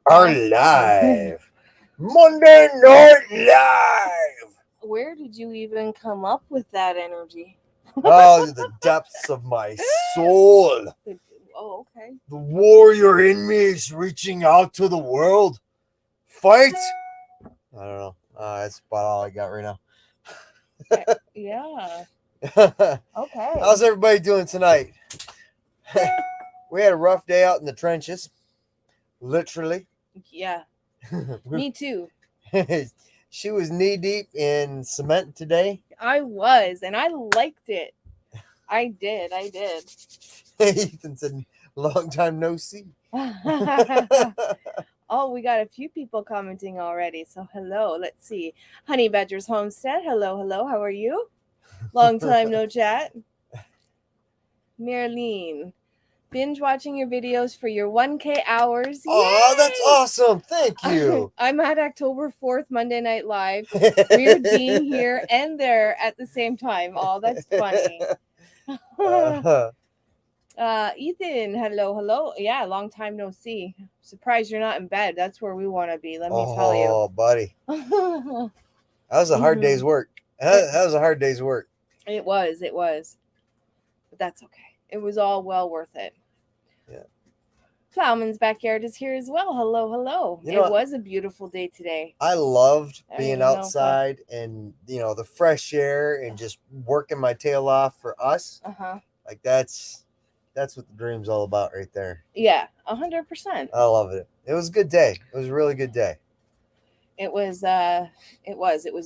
Are live. Monday Night Live. Where did you even come up with that energy? Oh, the depths of my soul. Oh, okay. The warrior in me is reaching out to the world. Fight. I don't know. That's about all I got right now. Yeah. Okay. How's everybody doing tonight? We had a rough day out in the trenches. Literally. Yeah. Me too. She was knee deep in cement today. I was, and I liked it. I did. Ethan said, long time no see. Oh, we got a few people commenting already. So hello. Let's see. Honey Badgers Homestead. Hello. How are you? Long time no chat. Marlene. Binge watching your videos for your 1K hours. Oh, Yay! that's awesome. Thank you. I'm at October 4th, Monday Night Live. We're being here and there at the same time. Oh, that's funny. Ethan, hello. Yeah, long time no see. Surprised you're not in bed. That's where we want to be, let me tell you. Oh, buddy. That was a hard day's work. That was a hard day's work. It was. But that's okay. It was all well worth it. Yeah. Plowmans Backyard is here as well. Hello. It was a beautiful day today. I loved being outside and, the fresh air and just working my tail off for us. Uh-huh. Like that's what the dream's all about right there. Yeah, 100%. I love it. It was a good day. It was a really good day. It was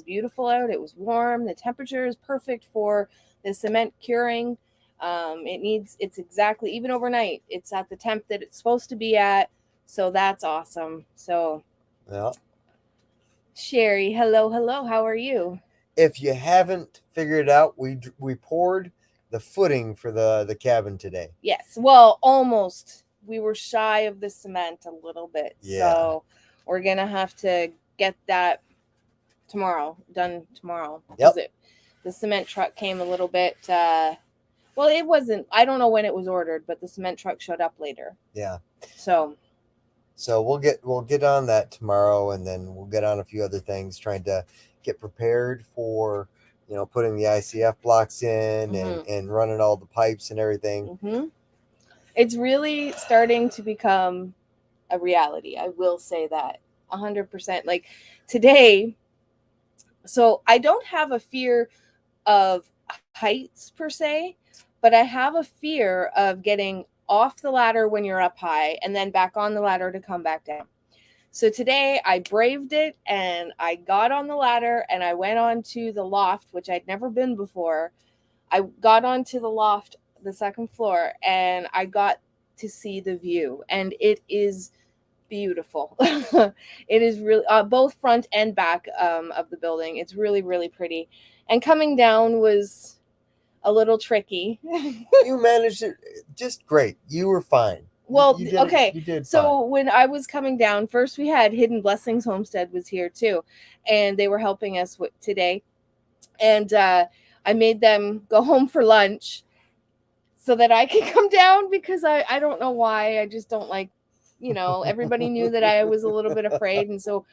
beautiful out. It was warm. The temperature is perfect for the cement curing. It's exactly, even overnight, it's at the temp that it's supposed to be at. So that's awesome. So yeah. Sherry, hello. How are you? If you haven't figured it out, we poured the footing for the cabin today. Yes. Well, almost. We were shy of the cement a little bit. Yeah. So we're going to have to get that done tomorrow. Yep. The cement truck came a little bit, well, it wasn't, I don't know when it was ordered, but the cement truck showed up later. Yeah. So we'll get on that tomorrow, and then we'll get on a few other things, trying to get prepared for, putting the ICF blocks in and running all the pipes and everything. Mm-hmm. It's really starting to become a reality. I will say that 100%. Like today, so I don't have a fear of heights per se, but I have a fear of getting off the ladder when you're up high and then back on the ladder to come back down. So today I braved it and I got on the ladder and I went onto the loft, which I'd never been before. I got onto the loft, the second floor, and I got to see the view, and it is beautiful. It is really both front and back of the building. It's really, really pretty. And coming down was a little tricky. You managed it just great. You were fine. Well, you did, okay. You did so fine. When I was coming down, first we had Hidden Blessings Homestead was here too, and they were helping us today. And I made them go home for lunch so that I could come down, because I don't know why. I just don't like, everybody knew that I was a little bit afraid. And so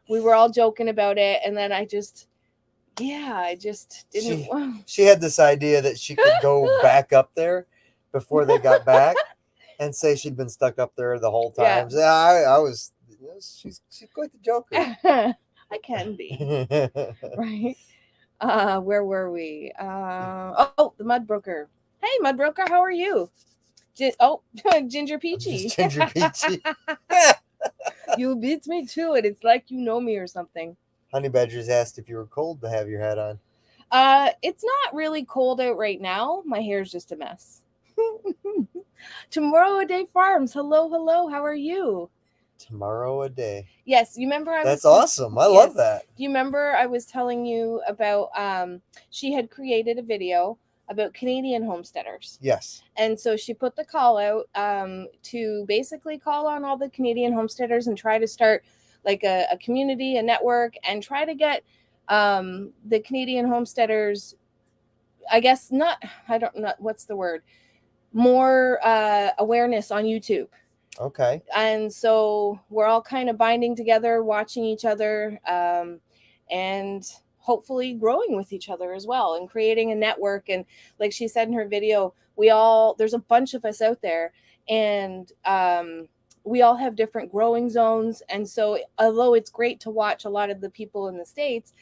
we were all joking about it. And then I just didn't. She had this idea that she could go back up there before they got back and say she'd been stuck up there the whole time. Yeah. She's quite the joker. I can be. Right. Where were we? The Mud Broker. Hey, Mud Broker, how are you? Ginger Peachy. Ginger Peachy. You beat me to it. It's like you know me or something. Honey Badgers asked if you were cold to have your hat on. It's not really cold out right now. My hair's just a mess. Tomorrow a Day Farms. Hello. How are you? Tomorrow a Day. Yes, you remember That's awesome. I love that. Do you remember I was telling you about she had created a video about Canadian homesteaders? Yes. And so she put the call out to basically call on all the Canadian homesteaders and try to start like a community, a network, and try to get the Canadian homesteaders, I guess I don't know, what's the word? more awareness on YouTube. Okay. And so we're all kind of binding together, watching each other, and hopefully growing with each other as well, and creating a network. And like she said in her video, there's a bunch of us out there, and we all have different growing zones. And so although it's great to watch a lot of the people in the States,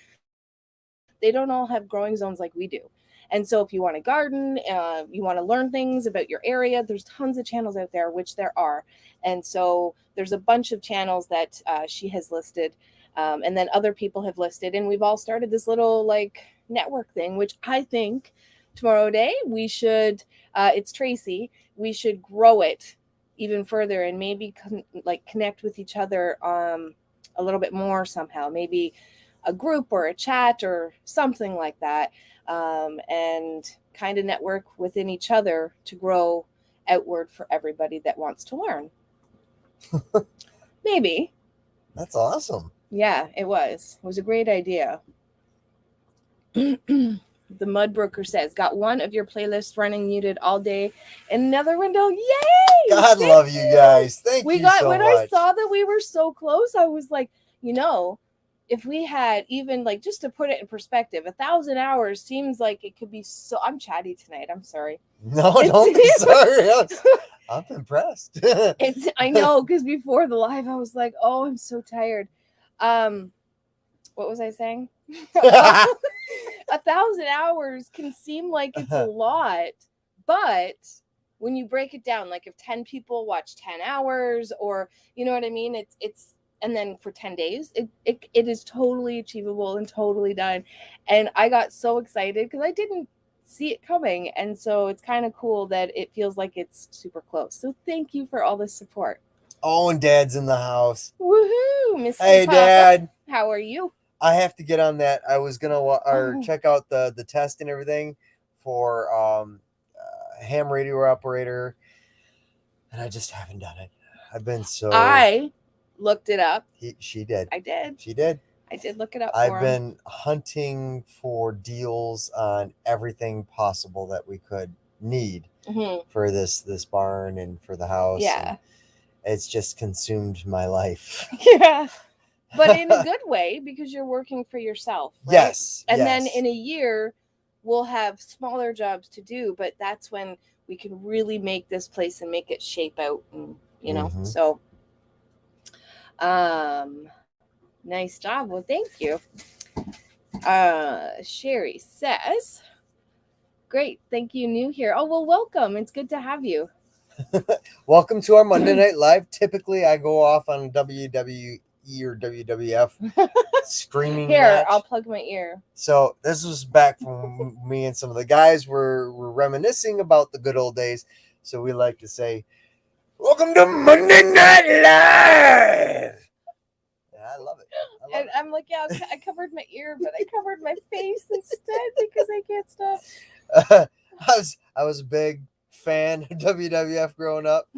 they don't all have growing zones like we do. And so if you want to garden, you want to learn things about your area, there's tons of channels out there, which there are. And so there's a bunch of channels that she has listed, and then other people have listed. And we've all started this little like network thing, which I think tomorrow day we should, it's Tracy, we should grow it even further and maybe connect with each other a little bit more somehow, maybe a group or a chat or something like that, and kind of network within each other to grow outward for everybody that wants to learn. Maybe. That's awesome. Yeah, it was a great idea. The Mud Broker says, got one of your playlists running muted all day in another window. Yay! God love you guys. Thank you so when much. I saw that we were so close, I was like, if we had even like, just to put it in perspective, 1,000 hours seems like it could be so. I'm chatty tonight. I'm sorry. No, don't be sorry. I'm impressed. I know, because before the live, I was like, oh, I'm so tired. What was I saying? 1,000 hours can seem like it's a lot, but when you break it down, like if 10 people watch 10 hours, or you know what I mean, it's and then for 10 days, it is totally achievable and totally done. And I got so excited because I didn't see it coming. And so it's kind of cool that it feels like it's super close. So thank you for all the support. Oh, and Dad's in the house. Woohoo, Mr. Hey, Papa. Dad. How are you? I have to get on that. I was gonna check out the test and everything for ham radio operator, and I just haven't done it. I've been so. I looked it up. She did. I did. She did. I did look it up. I've been hunting for deals on everything possible that we could need for this barn and for the house. Yeah. It's just consumed my life. Yeah. But in a good way, because you're working for yourself. Right? Yes. And then in a year, we'll have smaller jobs to do, but that's when we can really make this place and make it shape out, and so nice job. Well, thank you. Sherry says, great, thank you, new here. Oh, well, welcome. It's good to have you. Welcome to our Monday Night Live. Typically I go off on WWE or WWF streaming here match. I'll plug my ear. So this was back when me and some of the guys were reminiscing about the good old days. So we like to say, welcome to Monday Night Live. Yeah, I love it. I'm like, yeah, I covered my ear, but I covered my face instead because I can't stop. I was a big fan of WWF growing up,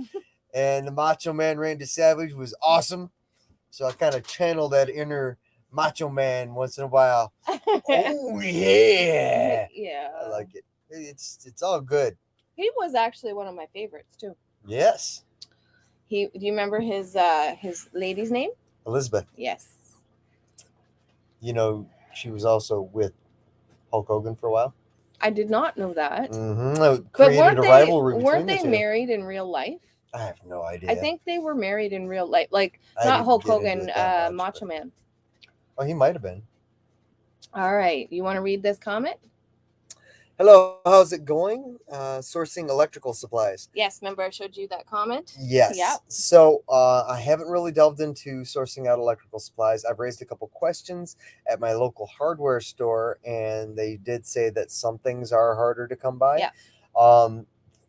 and the Macho Man Randy Savage was awesome. So I kind of channel that inner Macho Man once in a while. Oh yeah, yeah, I like it. It's all good. He was actually one of my favorites too. Yes. Do you remember his lady's name? Elizabeth. Yes. She was also with Hulk Hogan for a while. I did not know that. Created a rivalry between weren't the they two. married in real life? I have no idea. I think they were married in real life, like not Hulk Hogan, much, Macho Man. Oh, he might have been. All right, you want to read this comment? Hello, how's it going? Sourcing electrical supplies. Yes, remember I showed you that comment? Yes. Yeah. So I haven't really delved into sourcing out electrical supplies. I've raised a couple questions at my local hardware store, and they did say that some things are harder to come by. Yeah.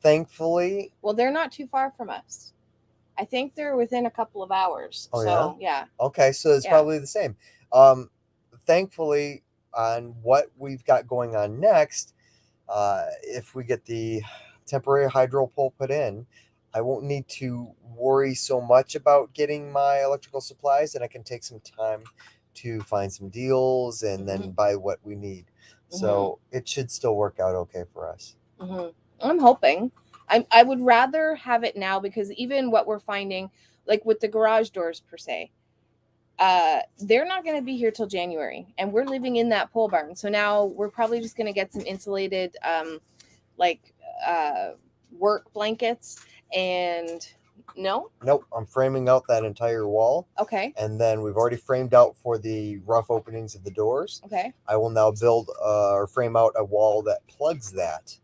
Thankfully. Well, they're not too far from us. I think they're within a couple of hours. Oh, so, yeah. Okay, so it's probably the same. Thankfully, on what we've got going on next, if we get the temporary hydro pole put in, I won't need to worry so much about getting my electrical supplies, and I can take some time to find some deals and then buy what we need. So it should still work out okay for us. I'm hoping. I would rather have it now, because even what we're finding, like with the garage doors per se, they're not going to be here till January, and we're living in that pole barn. So now we're probably just going to get some insulated, like work blankets. And no, Nope, I'm framing out that entire wall. okay, And then we've already framed out for the rough openings of the doors. okay, I will now build or frame out a wall that plugs that.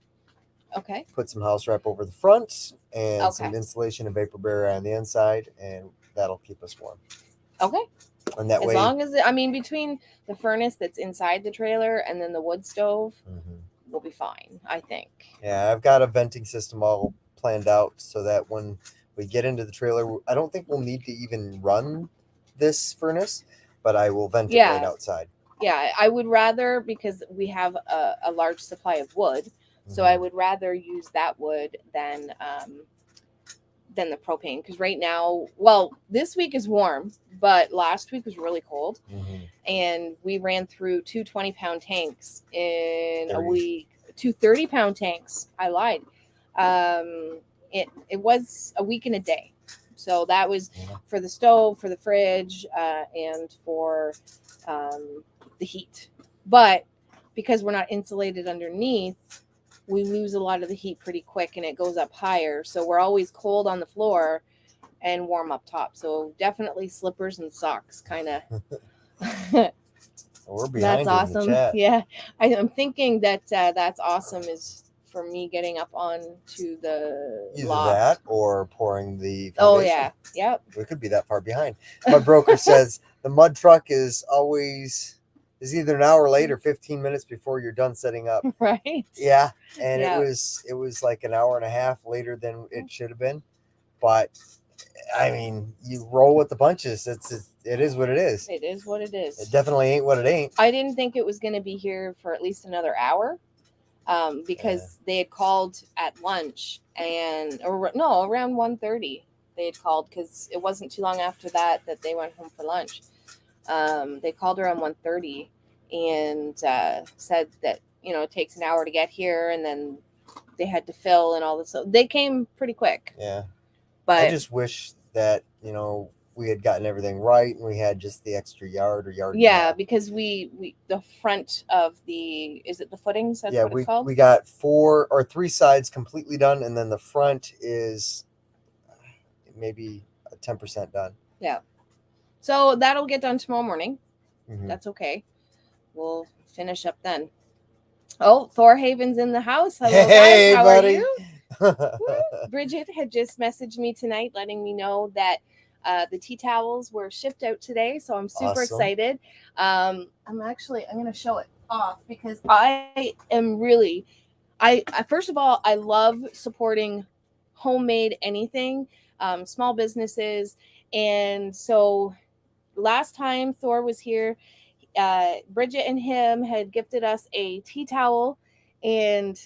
okay, Put some house wrap over the front and Okay. some insulation and vapor barrier on the inside, and that'll keep us warm. okay. And that As way, long as I mean, between the furnace that's inside the trailer and then the wood stove, we'll be fine, I think. yeah, I've got a venting system all planned out so that when we get into the trailer, I don't think we'll need to even run this furnace, but I will vent it right outside. Yeah, I would rather, because we have a large supply of wood, so I would rather use that wood than the propane. Because right now, well, this week is warm, but last week was really cold, and we ran through 2 20-pound tanks in a week. 2 30-pound tanks. I lied. It was a week and a day. So that was for the stove, for the fridge, and for the heat. But because we're not insulated underneath, we lose a lot of the heat pretty quick, and it goes up higher. So we're always cold on the floor and warm up top. So definitely slippers and socks, kind of. We're behind. That's awesome. In the chat. Yeah, I'm thinking that that's awesome is for me getting up on to the either loft. That or pouring the foundation. Oh yeah, yep. We could be that far behind. My broker says the mud truck is either an hour late or 15 minutes before you're done setting up. Right. Yeah, and it was like an hour and a half later than it should have been, but I mean, you roll with the punches. It is what it is. It is what it is. It definitely ain't what it ain't. I didn't think it was going to be here for at least another hour, because they had called at lunch around 1:30. They had called, because it wasn't too long after that they went home for lunch. They called around 1:30 and said that it takes an hour to get here, and then they had to fill and all this. So they came pretty quick. Yeah, but I just wish that we had gotten everything right and we had just the extra yard. Yeah, because we the front of is it the footings? That's what it's called? We got 4 or 3 sides completely done, and then the front is maybe 10% done. Yeah. So that'll get done tomorrow morning. That's okay. We'll finish up then. Oh, Thor Haven's in the house. Hello, hey, guys. How buddy. Are you? Bridget had just messaged me tonight letting me know that the tea towels were shipped out today. So I'm super excited. I'm going to show it off, because I am really, I first of all, I love supporting homemade anything, small businesses. And so last time Thor was here, Bridget and him had gifted us a tea towel, and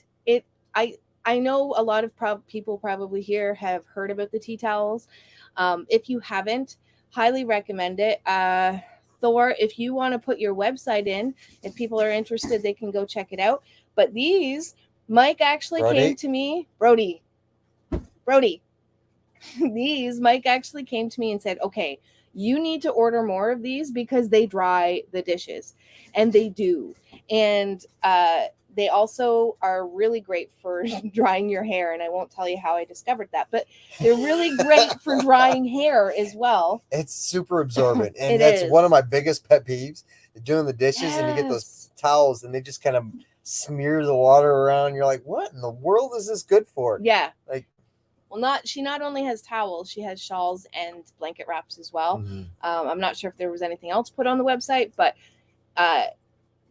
I know a lot of people probably here have heard about the tea towels. If you haven't, highly recommend it. Thor, if you want to put your website in, if people are interested, they can go check it out. But these, Mike actually came to me, Brody. These, Mike actually came to me and said, okay, you need to order more of these because they dry the dishes, and they do. And they also are really great for drying your hair. And I won't tell you how I discovered that, but they're really great for drying hair as well. It's super absorbent. And that's one of my biggest pet peeves, doing the dishes and you get those towels and they just kind of smear the water around. You're like, what in the world is this good for? Yeah. Well, she not only has towels, she has shawls and blanket wraps as well. I'm not sure if there was anything else put on the website, but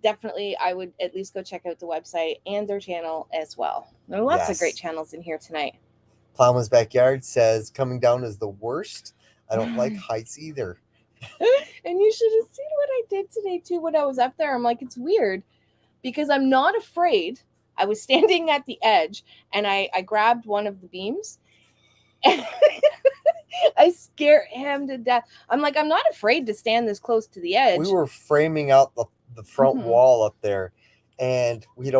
definitely I would at least go check out the website and their channel as well. There are lots of great channels in here tonight. Plowmans Backyard says coming down is the worst. I don't like heights either. And you should have seen what I did today too when I was up there. I'm like, it's weird because I'm not afraid. I was standing at the edge and I grabbed one of the beams. I scared him to death. I'm like, I'm not afraid to stand this close to the edge. We were framing out the front wall up there, and we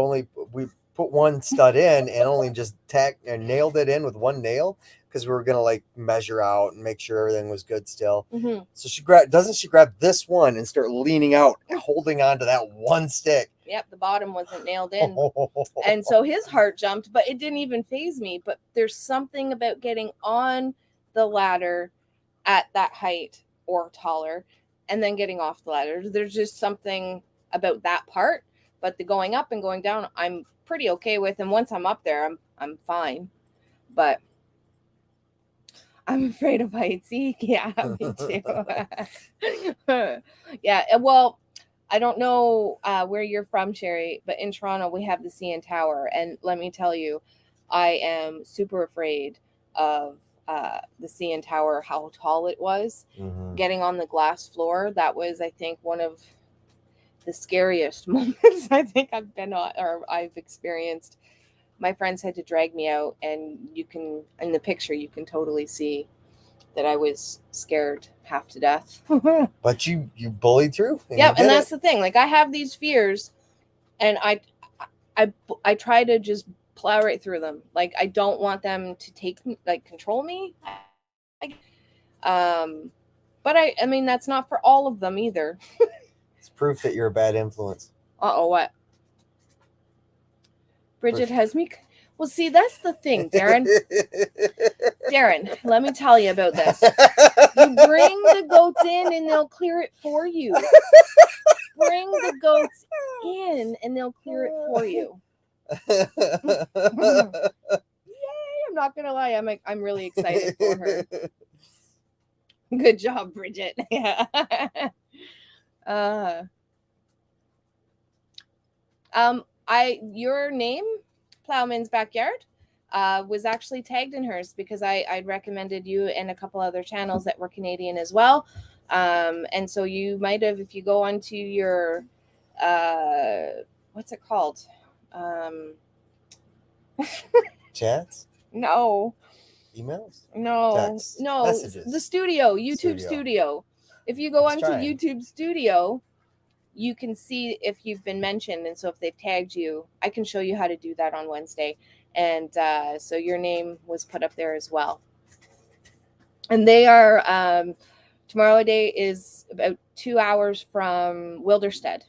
put one stud in and only just nailed it in with one nail because we were gonna like measure out and make sure everything was good still. So she grab this one and start leaning out, holding on to that one stick. Yep, the bottom wasn't nailed in. And so his heart jumped, but it didn't even faze me. But there's something about getting on the ladder at that height or taller and then getting off the ladder. There's just something about that part. But the going up and going down, I'm pretty okay with. And once I'm up there, I'm fine. But I'm afraid of heights. Yeah, me too. Yeah, well, I don't know where you're from, Sherry, but in Toronto, we have the CN Tower. And let me tell you, I am super afraid of the CN Tower, how tall it was. Getting on the glass floor, that was, I think, one of the scariest moments I think I've been on or I've experienced. My friends had to drag me out, and you can, in the picture, you can totally see that I was scared half to death. But you bullied through. Yeah, and that's the thing. Like, I have these fears, and I try to just plow right through them. Like, I don't want them to control me. But I mean, that's not for all of them either. It's proof that you're a bad influence. What? Bridget has me. Well, see, that's the thing, Darren. Darren, let me tell you about this. You bring the goats in and they'll clear it for you. Bring the goats in and they'll clear it for you. Yay! I'm not gonna lie. I'm really excited for her. Good job, Bridget. Yeah. Your name, Plowmans Backyard, was actually tagged in hers because I'd recommended you and a couple other channels that were Canadian as well. And so you might have, if you go onto your, what's it called? Chats? No. Emails? No. Texts? No. Messages? The studio, YouTube Studio. If you go onto YouTube Studio, you can see if you've been mentioned. And so if they've tagged you, I can show you how to do that on Wednesday. And so your name was put up there as well. And they are, tomorrow day is about 2 hours from Wilderstead.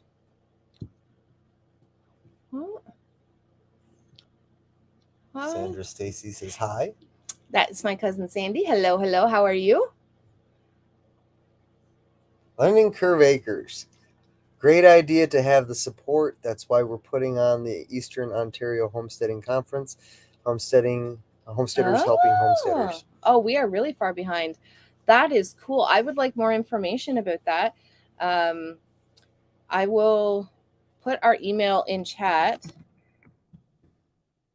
Hi. Sandra Stacy says hi. That's my cousin Sandy. Hello, hello. How are you? Learning Curve Acres. Great idea to have the support. That's why we're putting on the Eastern Ontario Homesteading Conference. Homesteaders helping homesteaders. Oh, we are really far behind. That is cool. I would like more information about that. I will put our email in chat.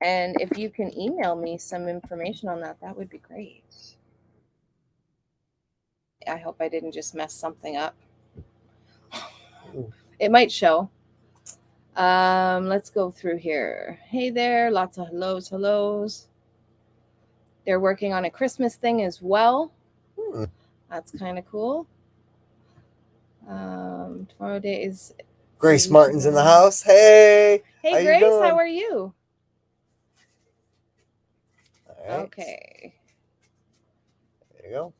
And if you can email me some information on that, that would be great. I hope I didn't just mess something up. It might show. Let's go through here. Hey there, lots of hellos. They're working on a Christmas thing as well. That's kind of cool. Tomorrow day is Grace Martin's in the house. Hey. Hey, Grace, how are you? All right. Okay. There you go.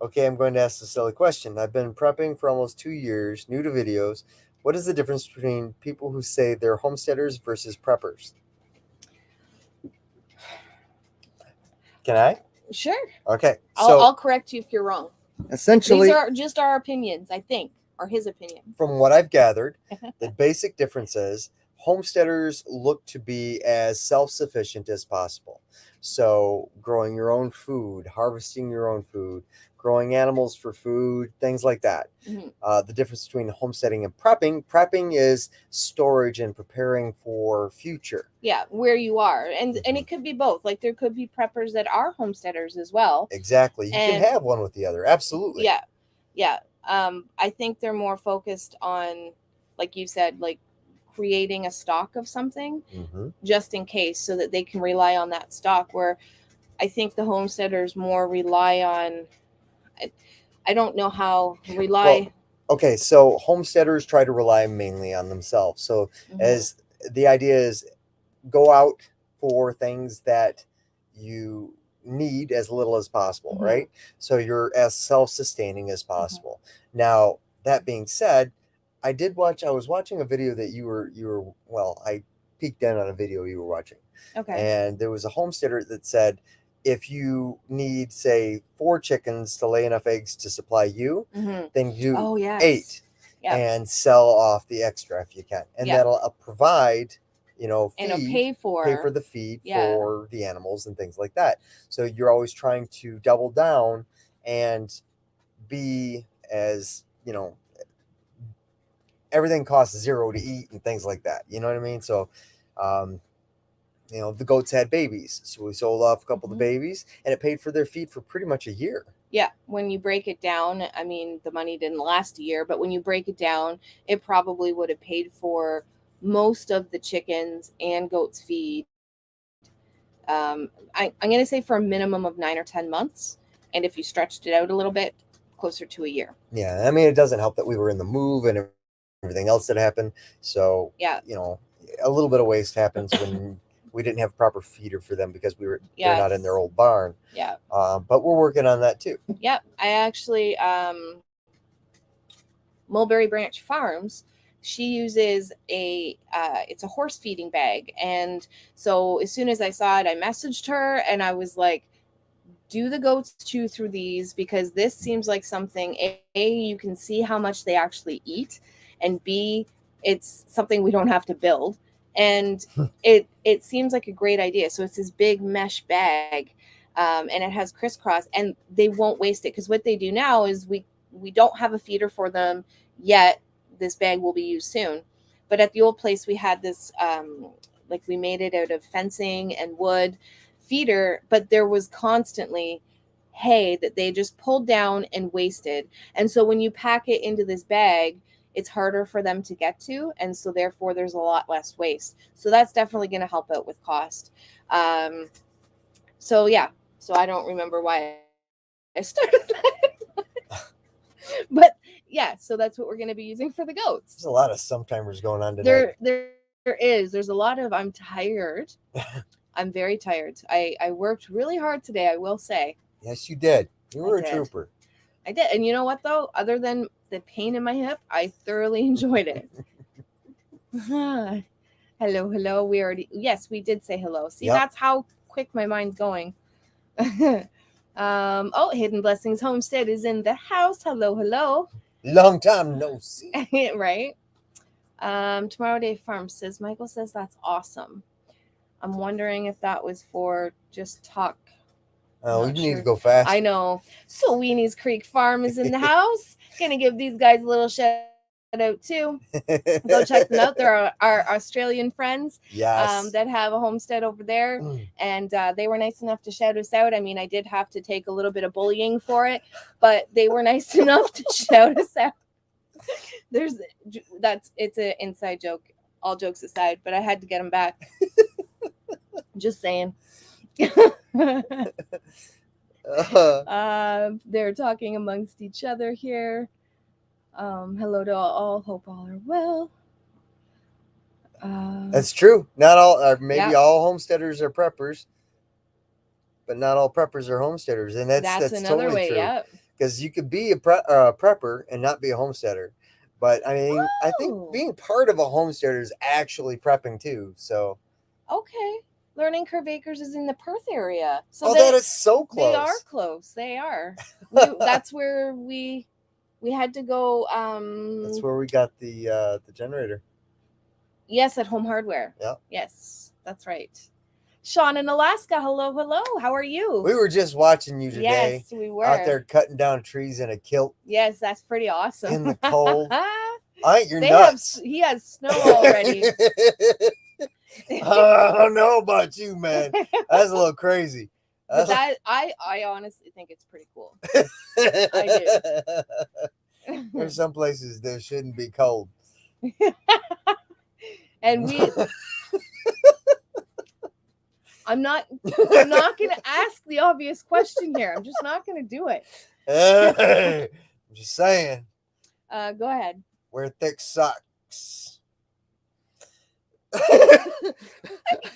Okay, I'm going to ask a silly question. I've been prepping for almost 2 years, new to videos. What is the difference between people who say they're homesteaders versus preppers? Can I? Sure. Okay. So I'll correct you if you're wrong. Essentially, these are just our opinions, I think, or his opinion. From what I've gathered, the basic difference is homesteaders look to be as self-sufficient as possible. So growing your own food, harvesting your own food, growing animals for food, things like that. The difference between homesteading and prepping is storage and preparing for future. Yeah, where you are. And it could be both. Like there could be preppers that are homesteaders as well. Exactly. You can have one with the other. Absolutely. Yeah. Yeah. I think they're more focused on, like you said, like creating a stock of something just in case so that they can rely on that stock, where I think the homesteaders more rely on, I don't know how rely. Well, okay, so homesteaders try to rely mainly on themselves. So as the idea is go out for things that you need as little as possible, right? So you're as self-sustaining as possible. Now, that being said, I was watching a video that I peeked in on a video you were watching. Okay. And there was a homesteader that said, if you need, say, 4 chickens to lay enough eggs to supply you, then do 8 and sell off the extra if you can. And that'll provide, feed, and pay for the feed for the animals and things like that. So you're always trying to double down and be as, everything costs 0 to eat and things like that. You know what I mean? So, the goats had babies, so we sold off a couple of the babies, and it paid for their feed for pretty much a year. Yeah, when you break it down, I mean, the money didn't last a year, but when you break it down, it probably would have paid for most of the chickens and goats' feed. I'm going to say for a minimum of 9 or 10 months, and if you stretched it out a little bit, closer to a year. Yeah, I mean, it doesn't help that we were in the move and everything else that happened. So, a little bit of waste happens when we didn't have a proper feeder for them because they're not in their old barn. Yeah. But we're working on that too. Yeah. I actually, Mulberry Branch Farms, she uses it's a horse feeding bag. And so as soon as I saw it, I messaged her and I was like, do the goats chew through these? Because this seems like something, A, you can see how much they actually eat, and B, it's something we don't have to build. And it seems like a great idea. So it's this big mesh bag, and it has crisscross, and they won't waste it. Because what they do now is we don't have a feeder for them yet. This bag will be used soon. But at the old place, we had this, we made it out of fencing and wood feeder, but there was constantly hay that they just pulled down and wasted. And so when you pack it into this bag, it's harder for them to get to, and so therefore there's a lot less waste. So that's definitely going to help out with cost. So I don't remember why I started that. But yeah, so that's what we're going to be using for the goats. There's a lot of sometimers going on tonight. There's a lot of, I'm tired. I'm very tired. I worked really hard today, I will say. Yes, you did. You were a trooper. I did. And you know what, though? Other than the pain in my hip, I thoroughly enjoyed it. Hello. We did say hello. See, That's how quick my mind's going. Hidden Blessings Homestead is in the house. Hello. Long time no see. Right? Tomorrow Day Farm says, Michael says that's awesome. I'm wondering if that was for just talk. Oh, we need to go fast. I know. So Weenie's Creek Farm is in the house. Gonna give these guys a little shout out too. Go check them out. They're our Australian friends. Yes. That have a homestead over there. And they were nice enough to shout us out. I mean, I did have to take a little bit of bullying for it, but they were nice enough to shout us out. It's an inside joke, all jokes aside, but I had to get them back. Just saying. They're talking amongst each other here. Hello to all. Hope all are well. That's true. Not all, or maybe all homesteaders are preppers, but not all preppers are homesteaders, and that's another totally way. true. Yeah, because you could be a prepper and not be a homesteader. But I mean, I think being part of a homesteader is actually prepping too. So okay. Learning Curve Acres is in the Perth area. So that is so close. They are close. They are. That's where we had to go. That's where we got the generator. Yes, at Home Hardware. Yeah. Yes, that's right. Sean in Alaska. Hello. How are you? We were just watching you today. Yes, we were. Out there cutting down trees in a kilt. Yes, that's pretty awesome. In the cold. You're nuts. He has snow already. I don't know about you, man. That's a little crazy. But I honestly think it's pretty cool. I do. There's some places there shouldn't be cold. And I'm not gonna ask the obvious question here. I'm just not gonna do it. Hey, I'm just saying. Go ahead. Wear thick socks.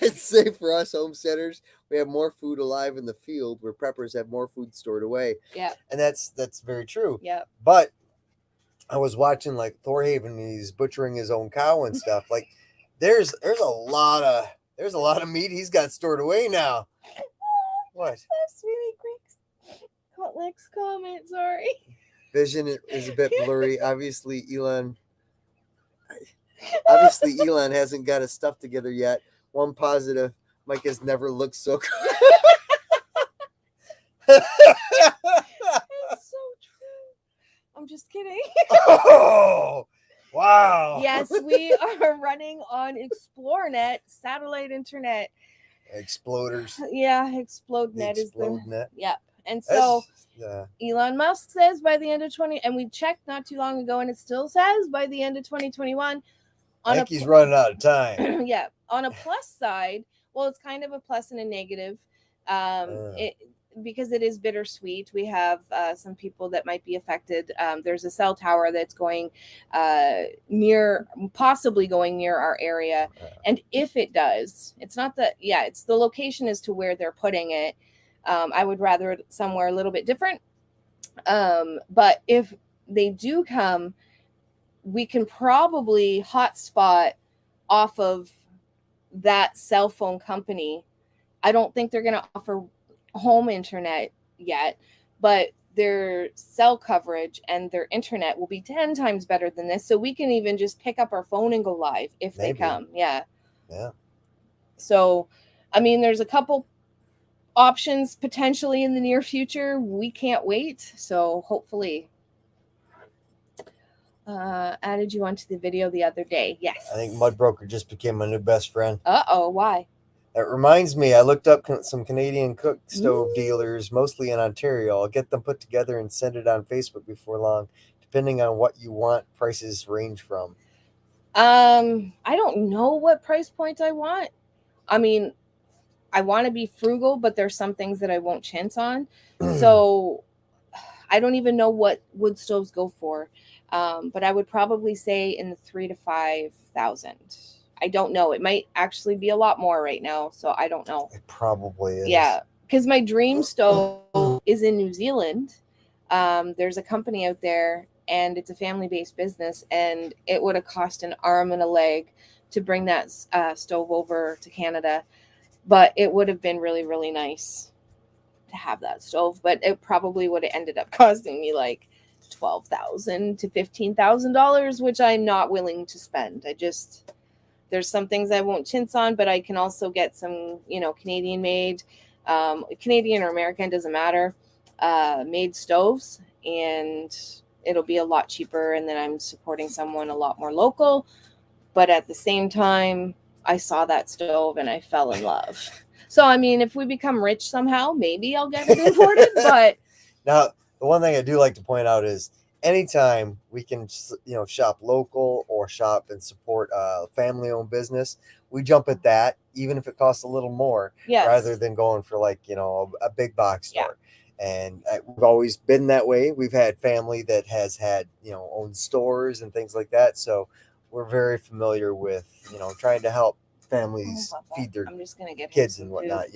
I'd say for us homesteaders, we have more food alive in the field where preppers have more food stored away. Yeah. And that's very true. Yeah. But I was watching like Thor Haven, and he's butchering his own cow and stuff. Like there's a lot of meat he's got stored away now. What? That's really quick. Next comment, sorry. Vision is a bit blurry. Obviously, Elon hasn't got his stuff together yet. One positive, Mike has never looked so good. It's so true. I'm just kidding. Oh, wow. Yes, we are running on ExploreNet satellite internet. Exploders. Yeah, ExplodeNet is the ExplodeNet. Yep. And so Yeah. Elon Musk says by the end of 20, and we checked not too long ago, and it still says by the end of 2021. I think he's running out of time. Yeah. On a plus side, well, it's kind of a plus and a negative. Because it is bittersweet. We have some people that might be affected. There's a cell tower that's going possibly going near our area. And if it does, it's not that, it's the location as to where they're putting it. I would rather it somewhere a little bit different. But if they do come, we can probably hotspot off of that cell phone company. I don't think they're going to offer home internet yet, but their cell coverage and their internet will be 10 times better than this. So we can even just pick up our phone and go live if they come. Yeah. So, I mean, there's a couple options potentially in the near future. We can't wait. So hopefully added you onto the video the other day. Yes. I think Mud Broker just became my new best friend. Uh-oh, why? That reminds me, I looked up some Canadian cook stove dealers, mostly in Ontario. I'll get them put together and send it on Facebook before long, depending on what you want. Prices range from. I don't know what price point I want. I mean, I want to be frugal, but there's some things that I won't chintz on. So I don't even know what wood stoves go for. But I would probably say in the $3,000 to $5,000. I don't know. It might actually be a lot more right now. So I don't know. It probably is. Yeah. Because my dream stove is in New Zealand. There's a company out there and it's a family-based business. And it would have cost an arm and a leg to bring that stove over to Canada. But it would have been really, really nice to have that stove. But it probably would have ended up costing me like $12,000 to $15,000, which I'm not willing to spend. There's some things I won't chintz on, but I can also get some, Canadian made, Canadian or American, doesn't matter, made stoves, and it'll be a lot cheaper. And then I'm supporting someone a lot more local. But at the same time, I saw that stove and I fell in love. So, I mean, if we become rich somehow, maybe I'll get it imported. But now, the one thing I do like to point out is anytime we can, shop local or shop and support a family-owned business, we jump at that, even if it costs a little more, rather than going for like, a big box store. And we've always been that way. We've had family that has had, owned stores and things like that. So we're very familiar with, trying to help families feed their kids and whatnot,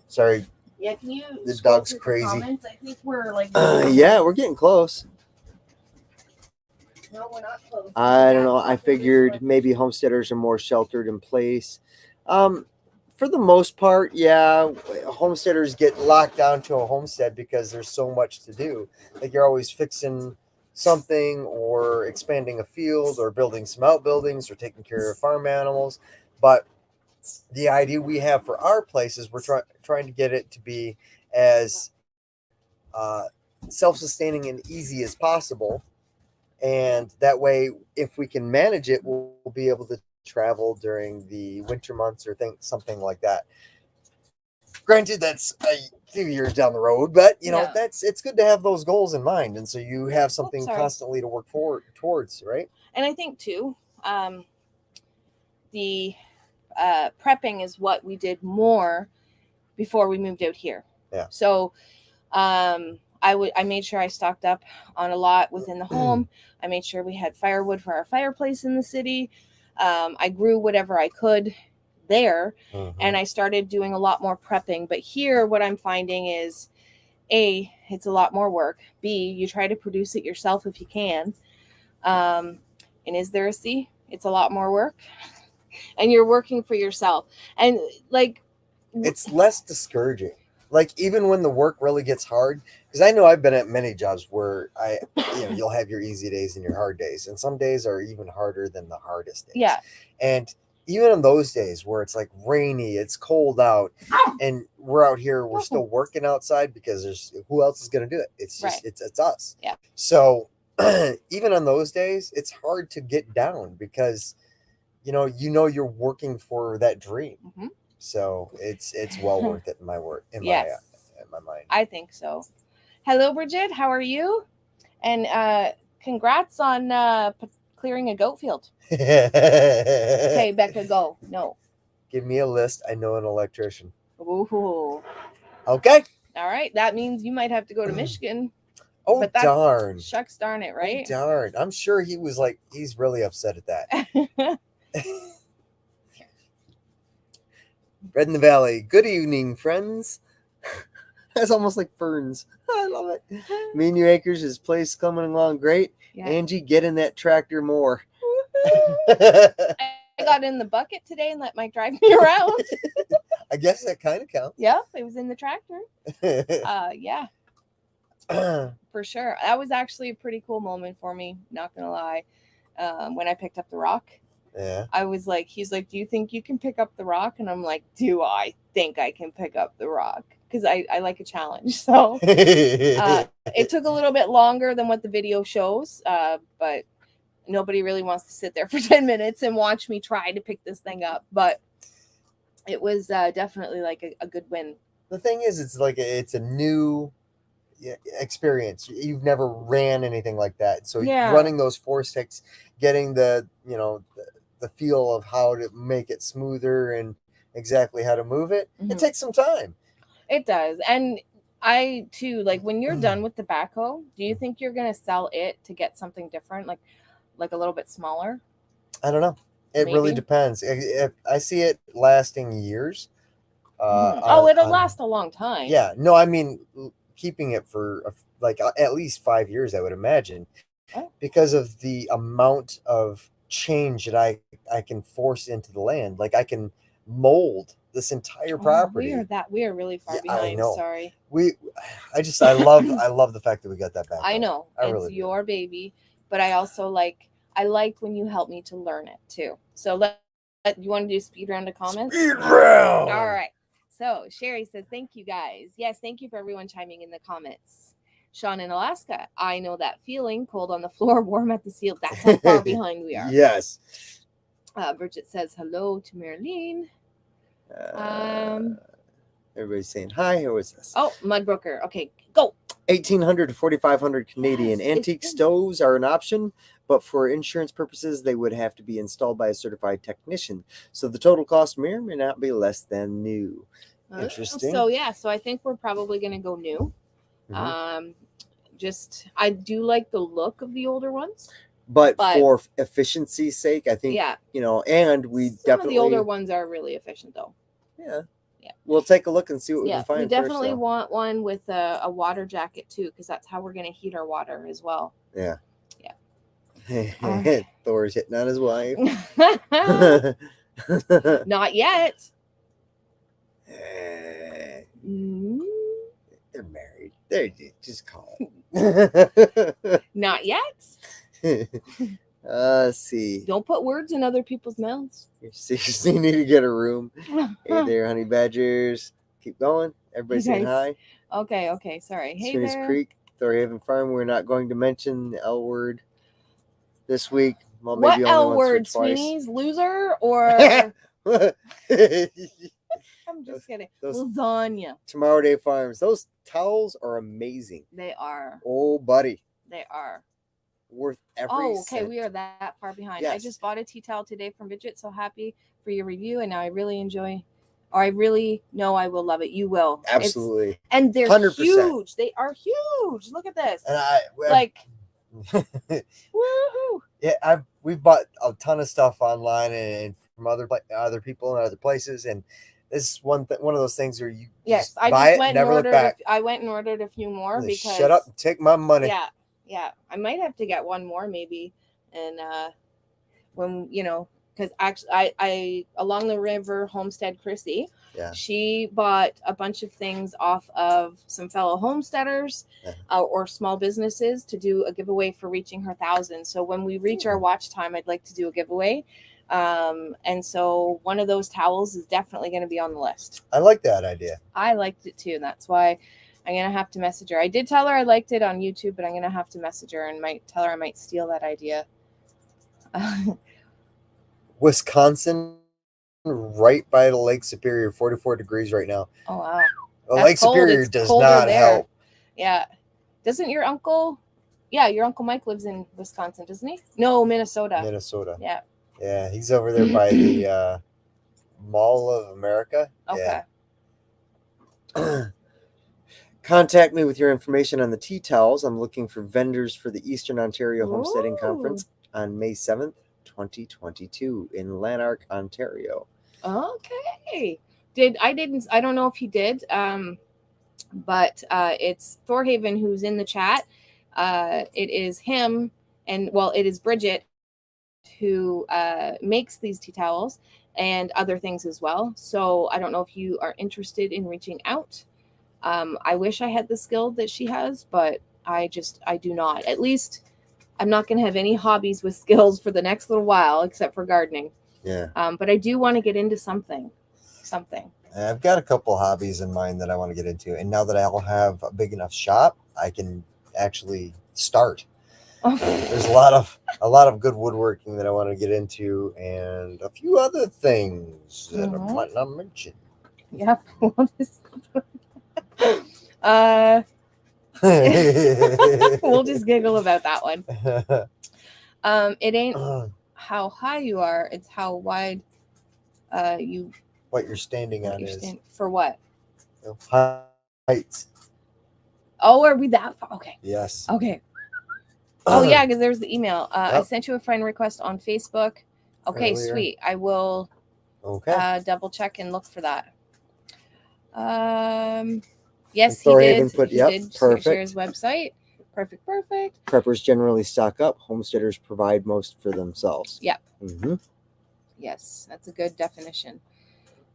Sorry. Yeah, can you? The dog's crazy. Comments? I think we're like. We're getting close. No, we're not close. I don't know. I figured maybe homesteaders are more sheltered in place. For the most part, homesteaders get locked down to a homestead because there's so much to do. Like you're always fixing something or expanding a field or building some outbuildings or taking care of farm animals. But the idea we have for our place is we're trying to get it to be as self-sustaining and easy as possible. And that way, if we can manage it, we'll be able to travel during the winter months or something like that. Granted, that's a few years down the road, but it's good to have those goals in mind, and so you have something constantly to work towards, right? And I think too, the prepping is what we did more before we moved out here. Yeah. So, I made sure I stocked up on a lot within the home. I made sure we had firewood for our fireplace in the city. I grew whatever I could there, Mhm. and I started doing a lot more prepping. But here, what I'm finding is, A, it's a lot more work. B, you try to produce it yourself if you can. And is there a C? It's a lot more work. And you're working for yourself. And like, it's less discouraging. Like even when the work really gets hard, because I know I've been at many jobs where you'll have your easy days and your hard days, and some days are even harder than the hardest days. yeah, And even on those days where it's like rainy, it's cold out, and we're out here, we're still working outside because there's who else is going to do it? It's just Right. it's us. Yeah. So even on those days, it's hard to get down because you're working for that dream. Mhm. So it's well worth it in my Yes. in my mind. I think so. Hello, Bridget. How are you? And congrats on clearing a goat field. Okay, Becca, go. No. Give me a list. I know an electrician. Ooh. Okay. All right. That means you might have to go to Michigan. Oh, But that's- darn. Shucks darn it, right? Oh, darn. I'm sure he's really upset at that. Red in the Valley. Good evening, friends. That's almost like ferns. I love it. Me and you acres, his place coming along great. Yeah. Angie, get in that tractor more. I got in the bucket today and let Mike drive me around. I guess that kind of counts. Yeah, it was in the tractor. Yeah, for sure. That was actually a pretty cool moment for me, not gonna lie. When I picked up the rock. Yeah. I was like, he's like, do you think you can pick up the rock? And I'm like, do I think I can pick up the rock? Because I like a challenge. So it took a little bit longer than what the video shows, but nobody really wants to sit there for 10 minutes and watch me try to pick this thing up. But it was definitely like a good win. The thing is, it's a new experience. You've never ran anything like that. So running those 4 sticks, getting the feel of how to make it smoother and exactly how to move it, it takes some time. It does. And I too, like when you're done with the backhoe, do you think you're going to sell it to get something different, like a little bit smaller? I don't know. It really depends. I see it lasting years. It'll last a long time. Yeah. No, I mean, keeping it for at least 5 years, I would imagine, because of the amount of change that I can force into the land. Like I can mold this entire property. We are really far behind. I know. Sorry. I love the fact that we got that back. I know. It's your baby, but I also like when you help me to learn it too. So you want to do speed round of comments? Speed round. All right. So Sherry says, thank you guys. Yes, thank you for everyone chiming in the comments. Sean in Alaska, I know that feeling. Cold on the floor, warm at the seal. That's how far behind we are. Yes. Bridget says hello to Marilyn. Everybody's saying hi. Who is this? Oh, Mudbrooker. Okay, go. 1,800 to 4,500 Canadian. Antique stoves are an option, but for insurance purposes, they would have to be installed by a certified technician. So the total cost may or may not be less than new. Interesting. So I think we're probably going to go new. Mm-hmm. I do like the look of the older ones, but for efficiency's sake, I think and we some of the older ones are really efficient though. Yeah. We'll take a look and see what we can find. We definitely want one with a water jacket too, because that's how we're going to heat our water as well. Yeah. Thor's hitting on his wife. Not yet. They're married. Just call it. Not yet. Let's see. Don't put words in other people's mouths. You seriously need to get a room. Hey there, honey badgers. Keep going. Everybody saying hi. Okay. Sorry. Hey Spruce there. Creek, Thor Haven Farm. We're not going to mention the L word this week. Well, what maybe L only word, once or twice. Sweeney's? Loser or... I'm just kidding. Lasagna. Tomorrow Day Farms. Those towels are amazing. They are. Oh, buddy. They are. Worth every cent. We are that far behind. Yes. I just bought a tea towel today from Bridget. So happy for your review. And now I really I really know I will love it. You will. Absolutely. And they're 100%. huge. They are huge. Look at this. And woohoo. Yeah, we've bought a ton of stuff online and from other people and other places, and this is one of those things where you just I buy just it and went and never look ordered. back. I went and ordered a few more because Shut up and take my money. Yeah. I might have to get one more maybe, and when because actually I along the river Homestead Chrissy. Yeah. She bought a bunch of things off of some fellow homesteaders or small businesses to do a giveaway for reaching her 1,000. So when we reach our watch time, I'd like to do a giveaway. And so one of those towels is definitely going to be on the list. I like that idea. I liked it too. That's why I'm going to have to message her. I did tell her I liked it on YouTube, but I'm going to have to message her and might tell her I might steal that idea. Wisconsin, right by the Lake Superior, 44 degrees right now. Oh, wow. Well, Lake Superior does not help. Yeah. Doesn't your uncle... Yeah, your Uncle Mike lives in Wisconsin, doesn't he? No, Minnesota. Minnesota. Yeah. Yeah, he's over there by the Mall of America. Okay. Yeah. Contact me with your information on the tea towels. I'm looking for vendors for the Eastern Ontario Homesteading Conference on May 7th, 2022 in Lanark, Ontario. Okay. I don't know if he did, but it's Thor Haven who's in the chat. It is him it is Bridget who makes these tea towels and other things as well. So I don't know if you are interested in reaching out. I wish I had the skill that she has, but I do not. At least I'm not going to have any hobbies with skills for the next little while, except for gardening. Yeah. But I do want to get into something. I've got a couple hobbies in mind that I want to get into. And now that I'll have a big enough shop, I can actually start. There's a lot of good woodworking that I want to get into and a few other things that I might not mention. Yep. We'll just giggle about that one. It ain't how high you are, it's how wide what you're standing on is. For what? Heights. Oh, are we that far? Okay. Yes. Okay. Oh yeah, because there's the email. Yep. I sent you a friend request on Facebook. Okay, earlier. Sweet. I will double check and look for that. Yes, he did. He did share his website. Perfect. Preppers generally stock up. Homesteaders provide most for themselves. Yep. Mm-hmm. Yes, that's a good definition.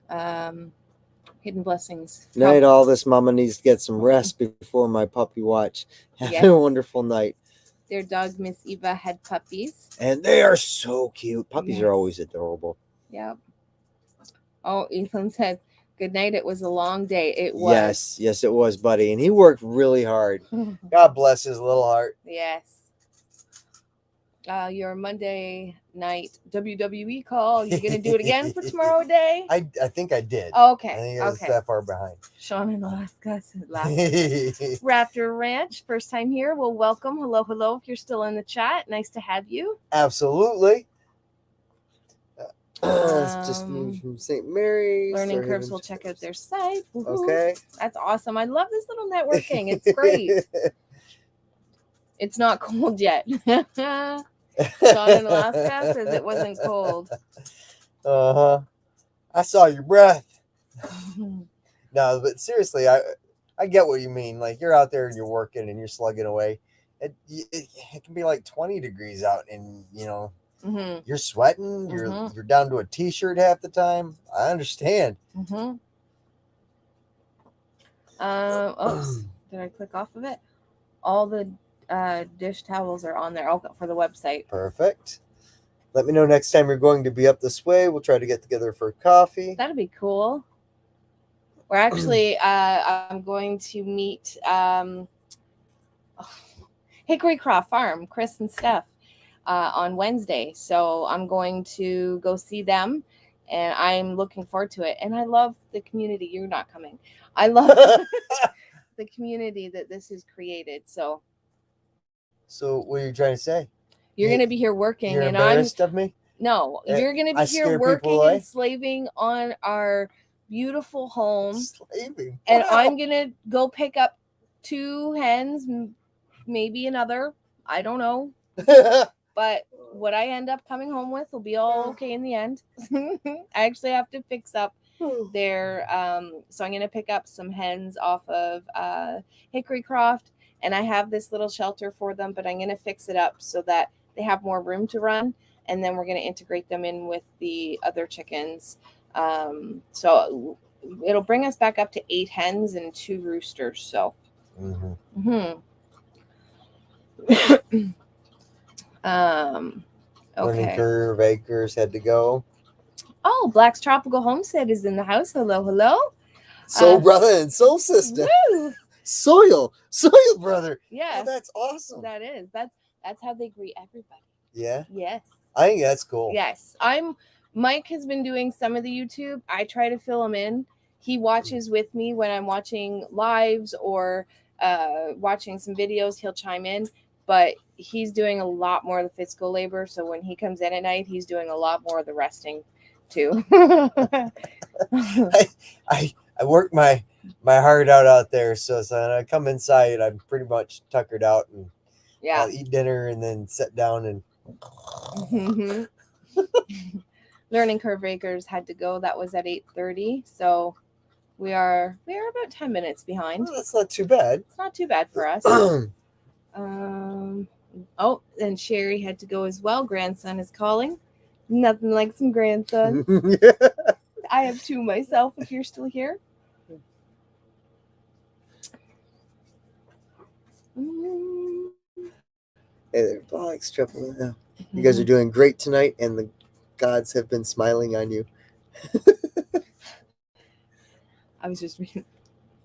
Hidden blessings. Night, all this mama needs to get some rest before my puppy watch. Have a wonderful night. Their dog, Miss Eva, had puppies. And they are so cute. Puppies are always adorable. Yep. Oh, Ethan said, good night. It was a long day. It was. Yes, it was, buddy. And he worked really hard. God bless his little heart. Yes. Your Monday night WWE call. You gonna do it again for tomorrow day? I think I did. Okay. I think I was that far behind. Sean in Alaska said Raptor Ranch, first time here. Well, welcome. Hello. If you're still in the chat, nice to have you. Absolutely. Just moved from St. Mary's. Learning Curves will check out their site. Woo-hoo. Okay. That's awesome. I love this little networking. It's great. It's not cold yet. Sean in Alaska says it wasn't cold. I saw your breath. No, but seriously, I get what you mean. Like, you're out there and you're working and you're slugging away. It can be like 20 degrees out, and you're sweating. You're down to a t-shirt half the time. I understand. Oops, did I click off of it? All the dish towels are on there. For the website. Perfect. Let me know next time you're going to be up this way. We'll try to get together for coffee. That'd be cool. We're actually I'm going to meet Hickory Craft Farm, Chris and Steph, on Wednesday. So I'm going to go see them, and I'm looking forward to it. And I love the community. You're not coming. I love the community that this has created. So what are you trying to say? You're going to be here working. You're embarrassed of me? No, you're going to be here working and slaving on our beautiful home. Slaving? And I'm going to go pick up 2 hens, maybe another. I don't know. But what I end up coming home with will be all okay in the end. I actually have to fix up their so I'm gonna pick up some hens off of Hickory Crafts, and I have this little shelter for them, but I'm gonna fix it up so that they have more room to run, and then we're gonna integrate them in with the other chickens. So it'll bring us back up to 8 hens and 2 roosters. So Learning okay. Curve Acres had to go. Oh, Black's Tropical Homestead is in the house. Hello, hello. Soul brother and soul sister. Woo! Soil brother. Yes. Oh, that's awesome. That is. That's how they greet everybody. Yeah. Yes. I think that's cool. Yes. Mike has been doing some of the YouTube. I try to fill him in. He watches with me when I'm watching lives or watching some videos. He'll chime in, but he's doing a lot more of the physical labor. So when he comes in at night, he's doing a lot more of the resting too. I work my heart out there. So when I come inside, I'm pretty much tuckered out, and I'll eat dinner and then sit down and. Learning Curve Acres had to go. That was at 8:30. So we are about 10 minutes behind. Well, that's not too bad. It's not too bad for us. Oh, and Sherry had to go as well. Grandson is calling. Nothing like some grandson. I have 2 myself if you're still here. Hey there, Black's Triple. You guys are doing great tonight, and the gods have been smiling on you. I was just reading.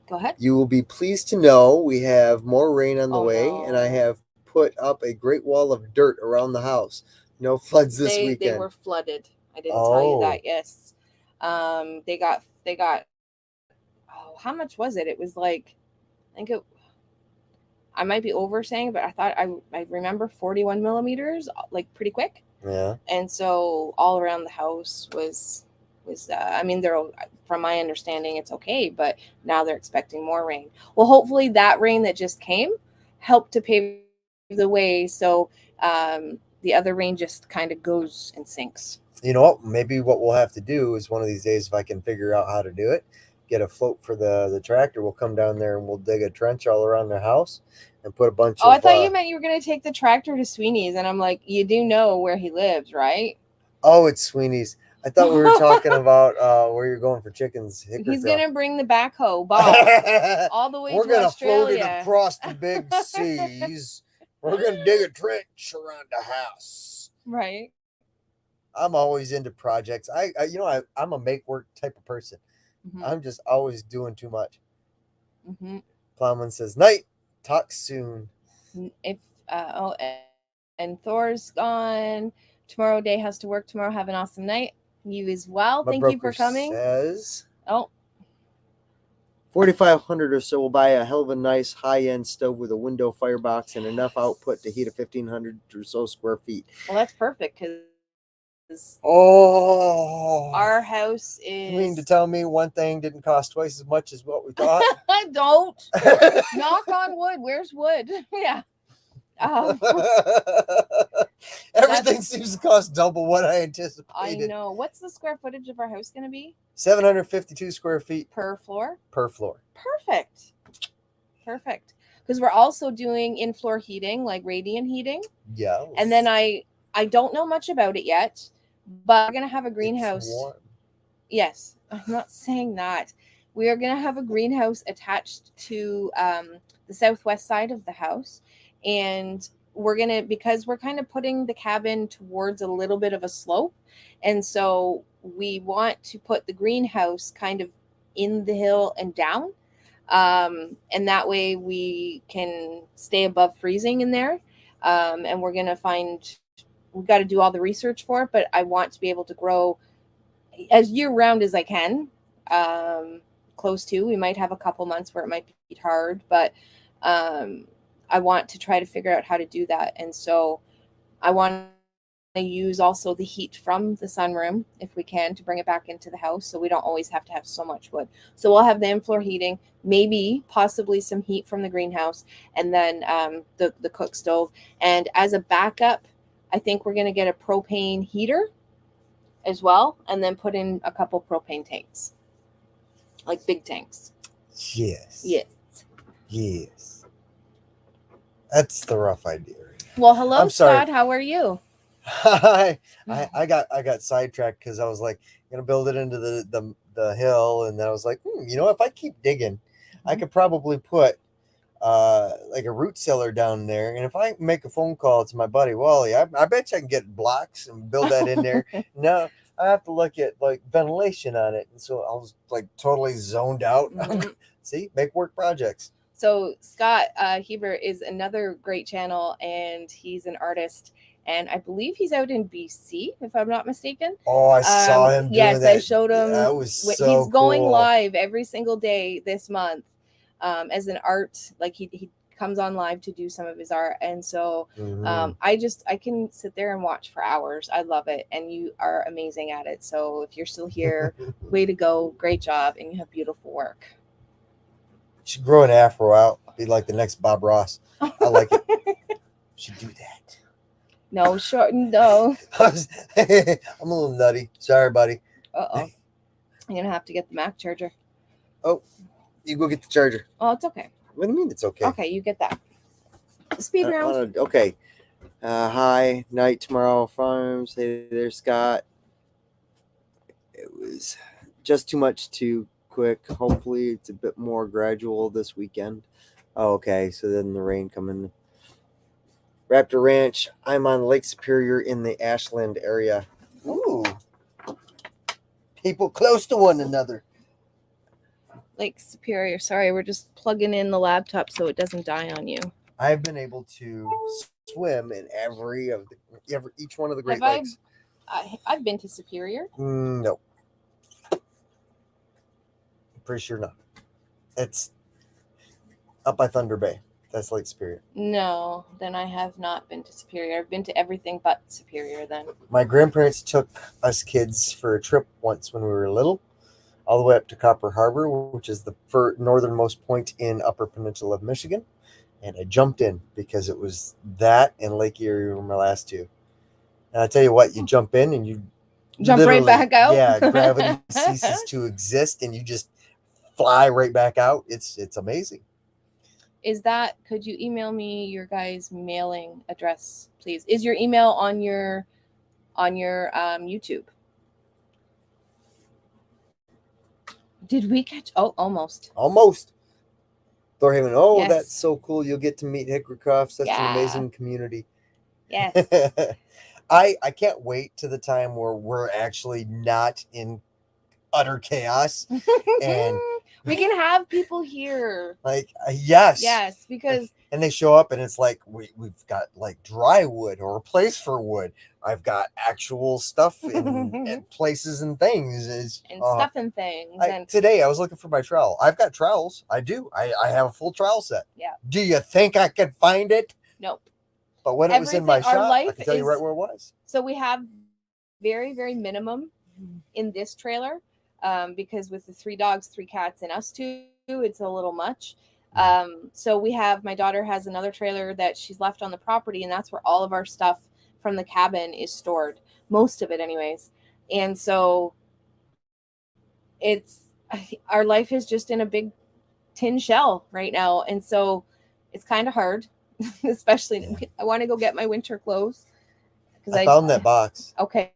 Go ahead. You will be pleased to know we have more rain on the way, and I have put up a great wall of dirt around the house. No floods this weekend. They were flooded. I didn't tell you that. Yes. They got. Oh, how much was it? It was like, I might be oversaying, but I thought I remember 41 millimeters, like pretty quick. Yeah. And so all around the house was I mean, they're, from my understanding, it's okay, but now they're expecting more rain. Well, hopefully that rain that just came helped to pave the way, so the other rain just kind of goes and sinks. You know what? Maybe what we'll have to do is one of these days, if I can figure out how to do it, get a float for the tractor. We'll come down there and we'll dig a trench all around their house and put a bunch of... Oh, I thought you meant you were going to take the tractor to Sweeney's, and I'm like, you do know where he lives, right? Oh, it's Sweeney's. I thought we were talking about where you're going for chickens. He's going to bring the backhoe, Bob, all the way to Australia. We're going to float it across the big seas. We're going to dig a trench around the house. Right. I'm always into projects. I'm a make work type of person. Mm-hmm. I'm just always doing too much. Mm-hmm. Plowman says, night. Talk soon. If and Thor's gone. Tomorrow Day has to work tomorrow. Have an awesome night. You as well. Thank you for coming. Says, oh, 4,500 or so will buy a hell of a nice high-end stove with a window firebox and enough output to heat a 1,500 or so square feet. Well, that's perfect because our house is... You mean to tell me one thing didn't cost twice as much as what we thought? Don't. Knock on wood. Where's wood? Yeah. Everything seems to cost double what I anticipated. I know. What's the square footage of our house going to be? 752 square feet. Per floor? Per floor. Perfect. Because we're also doing in-floor heating, like radiant heating. Yeah. And then I don't know much about it yet, but we're going to have a greenhouse. It's warm. Yes. I'm not saying that. We are going to have a greenhouse attached to the southwest side of the house. And we're going to, because we're kind of putting the cabin towards a little bit of a slope. And so we want to put the greenhouse kind of in the hill and down. And that way we can stay above freezing in there. And we're going to we've got to do all the research for it, but I want to be able to grow as year round as I can. Close to, we might have a couple months where it might be hard, but, I want to try to figure out how to do that. And so I want to use also the heat from the sunroom, if we can, to bring it back into the house. So we don't always have to have so much wood. So we'll have the in-floor heating, maybe possibly some heat from the greenhouse, and then the cook stove. And as a backup, I think we're going to get a propane heater as well, and then put in a couple propane tanks, like big tanks. Yes. Yes. Yes. That's the rough idea. Well, hello, I'm sorry. Scott. How are you? I got sidetracked because I was like gonna build it into the hill, and then I was like, if I keep digging, I could probably put like a root cellar down there, and if I make a phone call to my buddy Wally, I bet you I can get blocks and build that in there. No, I have to look at like ventilation on it, and so I was like totally zoned out. See, make work projects. So Scott Heber is another great channel, and he's an artist, and I believe he's out in BC, if I'm not mistaken. Oh, I saw him doing yes, that. I showed him. That was so He's going cool. live every single day this month as an art. Like he comes on live to do some of his art, and so I can sit there and watch for hours. I love it, and you are amazing at it. So if you're still here, way to go, great job, and you have beautiful work. Should grow an afro out, be like the next Bob Ross. I like it. Should do that. No, sure, no. I'm a little nutty. Sorry, buddy. I'm gonna have to get the Mac charger. Oh, you go get the charger. Oh, it's okay. What do you mean it's okay? Okay, you get that. Speed round. Okay. Hi, night tomorrow farms. Hey there, Scott. It was just too much too quick. Hopefully it's a bit more gradual this weekend. Oh, okay, so then the rain coming. Raptor Ranch. I'm on Lake Superior in the Ashland area. Ooh. People close to one another. Lake Superior. Sorry, we're just plugging in the laptop so it doesn't die on you. I've been able to swim in each one of the Great Lakes. I've been to Superior. No. Pretty sure not. It's up by Thunder Bay. That's Lake Superior. No, then I have not been to Superior. I've been to everything but Superior then. My grandparents took us kids for a trip once when we were little, all the way up to Copper Harbor, which is the northernmost point in Upper Peninsula of Michigan. And I jumped in because it was that and Lake Erie were my last two. And I tell you what, you jump in and you jump right back out. Yeah, gravity ceases to exist and you just fly right back out. It's amazing. Could you email me your guys' mailing address, please? Is your email on your YouTube? Did we catch? Oh, almost. Thor Haven. Oh, yes. That's so cool. You'll get to meet Hickory Crafts. That's an amazing community. Yes. I can't wait to the time where we're actually not in utter chaos and we can have people here. Yes, because and they show up and it's like we've got like dry wood or a place for wood. I've got actual stuff and places and things stuff and things. Today I was looking for my trowel. I've got trowels. I do. I have a full trowel set. Yeah. Do you think I could find it? Nope. But when it was in my shop, I can tell you right where it was. So we have very, very minimum in this trailer. Because with the 3 dogs, 3 cats, and us 2, it's a little much. So my daughter has another trailer that she's left on the property, and that's where all of our stuff from the cabin is stored. Most of it anyways. And so our life is just in a big tin shell right now. And so it's kind of hard, especially I want to go get my winter clothes. I found that box. Okay,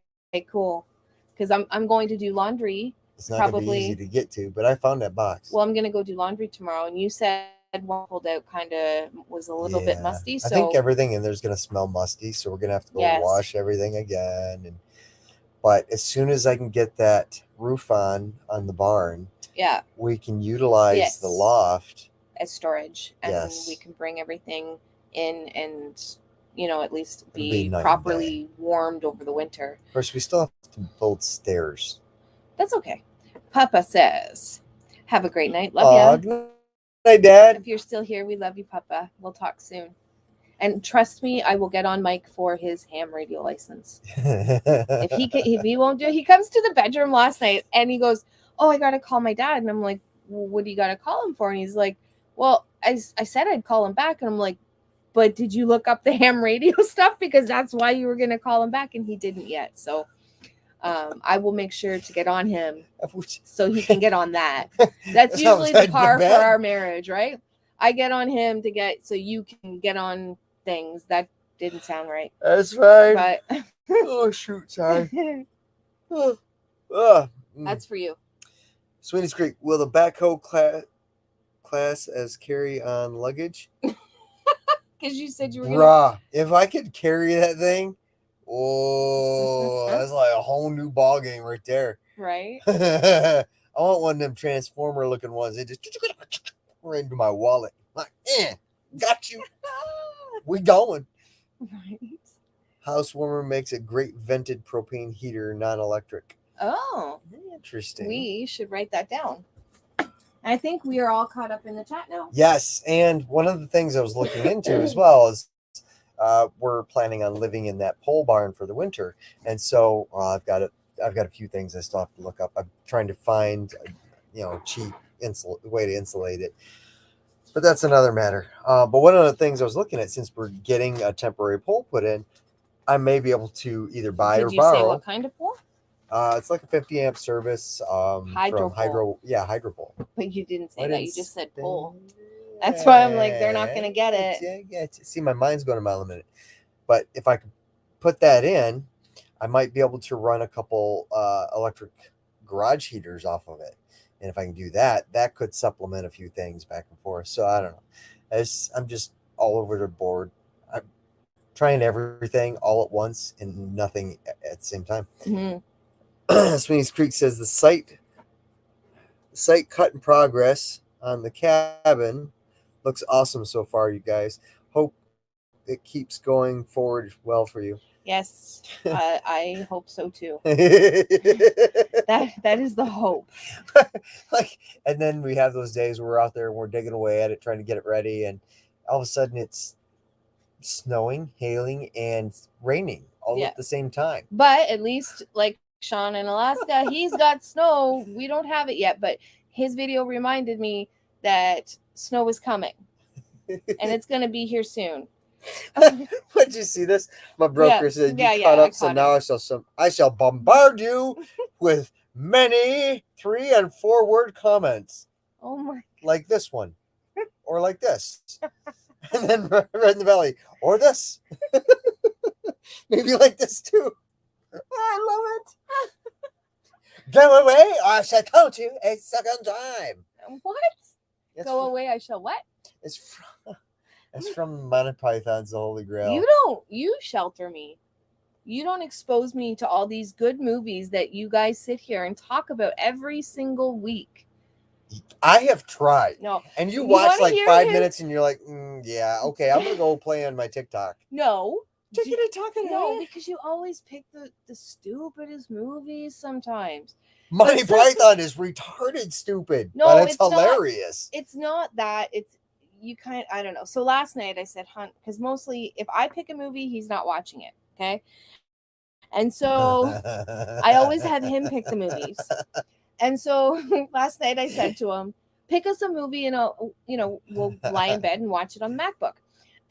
cool. Because I'm going to do laundry. It's not going to be easy to get to, but I found that box. Well, I'm going to go do laundry tomorrow, and you said one pulled out kind of was a little bit musty. So I think everything in there is going to smell musty, so we're going to have to go wash everything again. But as soon as I can get that roof on the barn, we can utilize the loft as storage, and we can bring everything in and at least be properly warmed over the winter. Of course, we still have to build stairs. That's okay. Papa says, have a great night. Love you. Good night, Dad. If you're still here, we love you, Papa. We'll talk soon. And trust me, I will get on Mike for his ham radio license. If he won't do it, he comes to the bedroom last night and he goes, oh, I got to call my dad. And I'm like, well, what do you got to call him for? And he's like, well, I said I'd call him back. And I'm like, but did you look up the ham radio stuff? Because that's why you were going to call him back, and he didn't yet. So I will make sure to get on him so he can get on that. That's usually the par for our marriage, right? I get on him to get so you can get on things. That didn't sound right. That's right. But oh shoot, sorry. That's for you. Sweeney's Creek, will the backhoe class as carry on luggage? Because you said you were Bruh, if I could carry that thing, oh, that's like a whole new ball game right there. Right. I want one of them transformer looking ones. They just right into my wallet. Like, got you. We going. Right. House warmer makes a great vented propane heater, non-electric. Oh, interesting. We should write that down. I think we are all caught up in the chat now. Yes, and one of the things I was looking into as well is we're planning on living in that pole barn for the winter, and so I've got a few things I still have to look up. I'm trying to find cheap way to insulate it, but that's another matter. But one of the things I was looking at, since we're getting a temporary pole put in, I may be able to either buy or borrow. Did you say what kind of pole? It's like a 50 amp service hydro pole. Hydro pole. But you didn't say that. You just said pole. That's why I'm like, they're not going to get it. Yeah. See, my mind's going a mile a minute. But if I could put that in, I might be able to run a couple electric garage heaters off of it. And if I can do that, that could supplement a few things back and forth. So I don't know. I'm just all over the board. I'm trying everything all at once and nothing at the same time. Mm-hmm. Sweeney's Creek says the site cut in progress on the cabin looks awesome so far, you guys. Hope it keeps going forward well for you. Yes, I hope so too. that is the hope. And then we have those days where we're out there and we're digging away at it, trying to get it ready, and all of a sudden it's snowing, hailing, and raining all at the same time. But at least, like Sean in Alaska, he's got snow. We don't have it yet, but his video reminded me that snow is coming and it's going to be here soon. Did you see this? My broker said you caught up, so now I shall bombard you with many 3 and 4 word comments. Oh my! Like this one, or like this, and then right in the valley, or this. Maybe like this too. I love it. Go away, I shall count you a second time. What? Go away, I shall what? It's from Monty Python's The Holy Grail. You shelter me. You don't expose me to all these good movies that you guys sit here and talk about every single week. I have tried. No. And you watch like 5 minutes and you're like, yeah, okay, I'm going to go play on my TikTok. No. No, because you always pick the stupidest movies sometimes. Monty Python is retarded stupid, but it's hilarious. It's not that. It's I don't know. So last night I said, Hunt, because mostly if I pick a movie, he's not watching it. Okay. And so I always have him pick the movies. And so last night I said to him, pick us a movie and we'll lie in bed and watch it on the MacBook.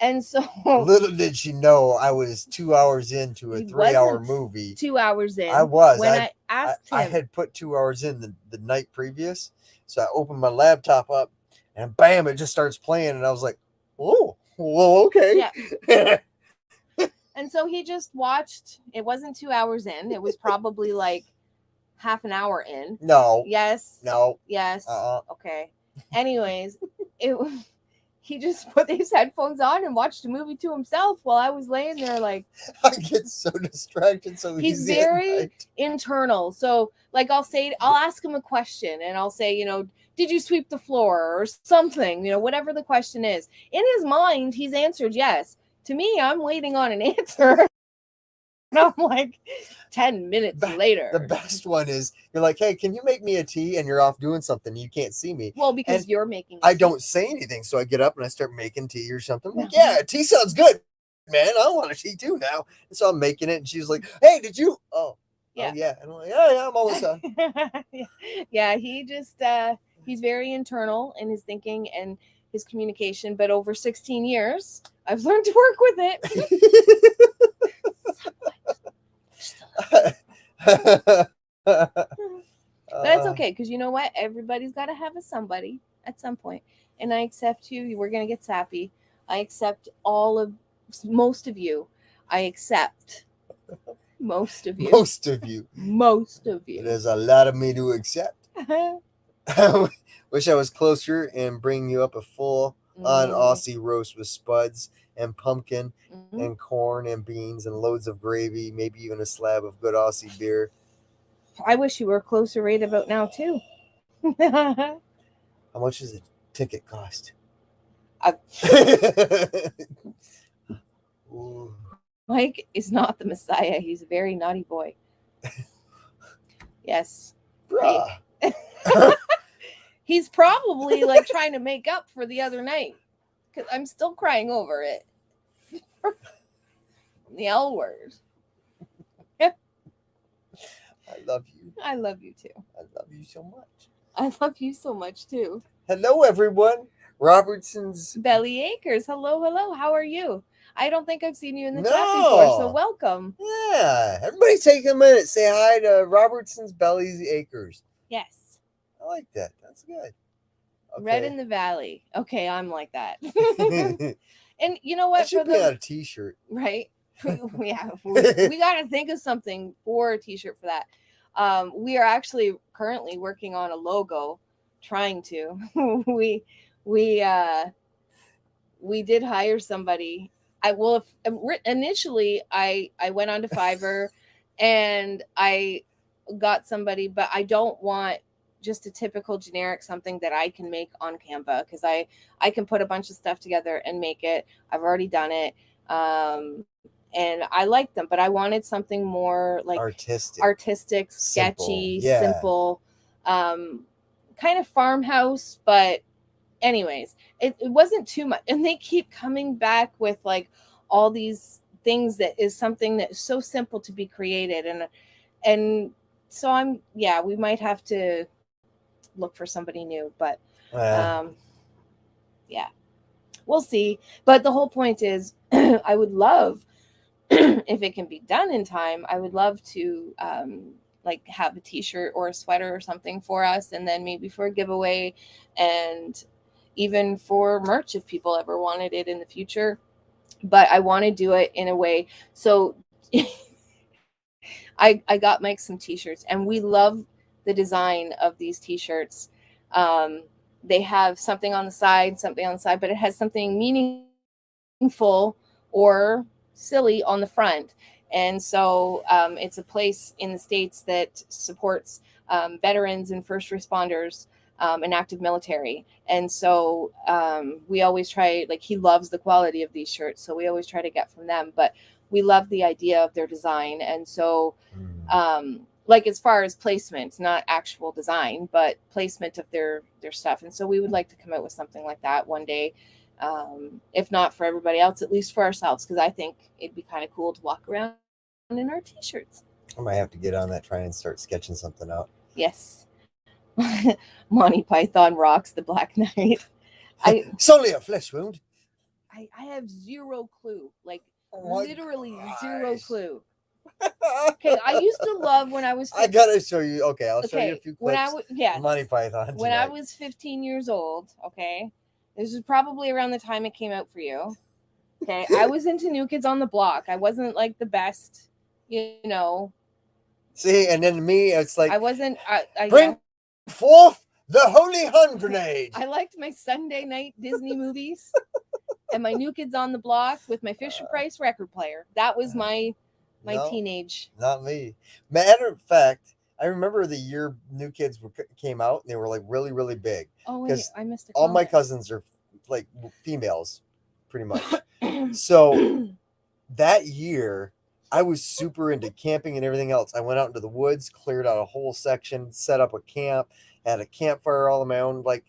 And so little did she know I was 2 hours into a 3-hour movie. 2 hours in. I was. When I asked him. I had put 2 hours in the night previous. So I opened my laptop up and bam, it just starts playing. And I was like, oh, well, okay. Yeah. And so he just watched. It wasn't 2 hours in. It was probably like half an hour in. No. Yes. No. Yes. Okay. Anyways, he just put his headphones on and watched a movie to himself while I was laying there like... I get so distracted so he's very internal. So, like, I'll ask him a question and I'll say, did you sweep the floor or something? Whatever the question is. In his mind, he's answered yes. To me, I'm waiting on an answer. And I'm like 10 minutes later. The best one is you're like, hey, can you make me a tea? And you're off doing something. You can't see me. Well, because you're making I don't say anything. So I get up and I start making tea or something. I'm like, yeah, tea sounds good, man. I want a tea too now. And so I'm making it. And she's like, hey, did you? Oh, yeah. And I'm like, yeah, I'm almost done. Yeah, he just, he's very internal in his thinking. And his communication, but over 16 years, I've learned to work with it. But that's okay, because you know what? Everybody's got to have a somebody at some point. And I accept you. We're going to get sappy. I accept most of you. I accept most of you. Most of you. Most of you. There's a lot of me to accept. I wish I was closer and bring you up a full on Aussie roast with spuds and pumpkin and corn and beans and loads of gravy, maybe even a slab of good Aussie beer. I wish you were closer right about now too. How much does a ticket cost? Mike is not the Messiah. He's a very naughty boy. Yes. Bruh. He's probably like trying to make up for the other night, because I'm still crying over it. The L word. I love you. I love you too. I love you so much. I love you so much too. Hello, everyone. Robertson's Belly Acres. Hello, hello. How are you? I don't think I've seen you in the chat before, so welcome. Yeah. Everybody take a minute. Say hi to Robertson's Belly Acres. Yes. I like that. That's good. Okay. Red in the Valley. Okay, I'm like that. And you know what? I should put out a t-shirt. Right? Yeah. We got to think of something for a t-shirt for that. We are actually currently working on a logo, trying to. We did hire somebody. Initially I went on to Fiverr and I got somebody, but I don't want just a typical generic something that I can make on Canva, because I can put a bunch of stuff together and make it. I've already done it. And I like them, but I wanted something more like artistic, sketchy, simple, kind of farmhouse. But anyways, it wasn't too much. And they keep coming back with like all these things that is something that is so simple to be created. And so we might have to look for somebody new, but yeah, we'll see. But the whole point is I would love, if it can be done in time, I would love to like have a t-shirt or a sweater or something for us, and then maybe for a giveaway, and even for merch if people ever wanted it in the future. But I want to do it in a way. So I got Mike some t-shirts, and we love the design of these t-shirts. They have something on the side, but it has something meaningful or silly on the front. And so it's a place in the States that supports veterans and first responders and active military. And so we always try, like, he loves the quality of these shirts, so we always try to get from them. But we love the idea of their design. And so like, as far as placement, not actual design, but placement of their stuff. And so we would like to come out with something like that one day. If not for everybody else, at least for ourselves, because I think it'd be kind of cool to walk around in our t-shirts. I might have to get on that, try and start sketching something out. Yes. Monty Python rocks the Black Knight. It's only a flesh wound. I have zero clue, like literally zero clue. Okay, I used to love when I was 15. I gotta show you. Okay, I'll show you a few clips. Monty Python tonight. When I was 15 years old, okay, this is probably around the time it came out for you. Okay, I was into New Kids on the Block. I wasn't like the best, you know. See, and then me, it's like I wasn't. Bring forth the holy hand grenade. I liked my Sunday night Disney movies and my New Kids on the Block with my Fisher Price record player. That was my teenage. Not me. Matter of fact, I remember the year New Kids came out, and they were like really, really big. Oh wait, I missed it. All my cousins are like females, pretty much. So that year, I was super into camping and everything else. I went out into the woods, cleared out a whole section, set up a camp, had a campfire all on my own, like,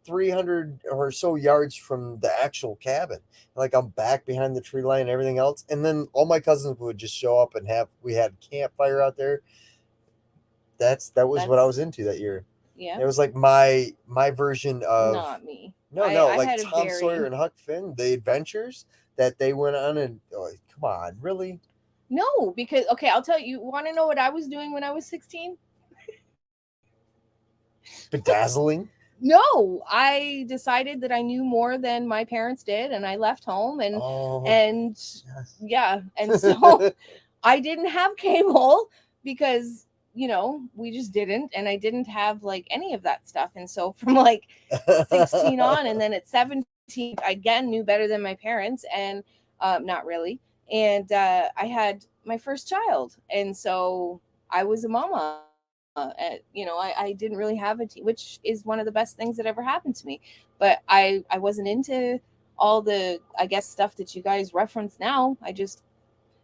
300 or so yards from the actual cabin. Like, I'm back behind the tree line and everything else. And then all my cousins would just show up and we had campfire out there. That was what I was into that year. Yeah. It was like my version of Not me. no, I like had a Tom very Sawyer and Huck Finn, the adventures that they went on, and come on, really? no, because okay, I'll tell you. You want to know what I was doing when I was 16? Bedazzling. No, I decided that I knew more than my parents did, and I left home, and Yes. yeah, and so I didn't have cable because we just didn't, and I didn't have like any of that stuff, and so from like 16 on, and then at 17, I again knew better than my parents, and not really, and I had my first child, and so I was a mama. I didn't really have a which is one of the best things that ever happened to me. But I wasn't into all the I guess stuff that you guys reference now.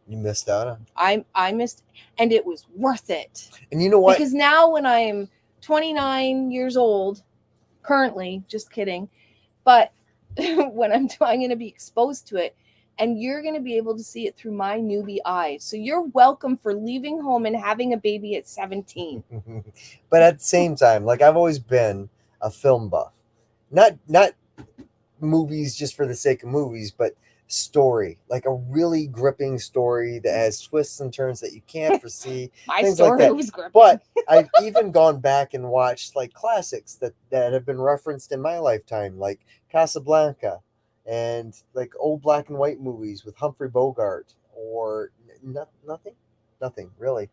You missed out on. I missed, and it was worth it. And you know what? Because now when I'm 29 years old, currently, just kidding, but when I'm going to be exposed to it, and you're going to be able to see it through my newbie eyes. So you're welcome for leaving home and having a baby at 17. But at the same time, like I've always been a film buff. Not movies just for the sake of movies, but story, like a really gripping story that has twists and turns that you can't foresee. My things story like that. was gripping. But I've even gone back and watched like classics that have been referenced in my lifetime, like Casablanca, and like old black and white movies with Humphrey Bogart, or nothing really.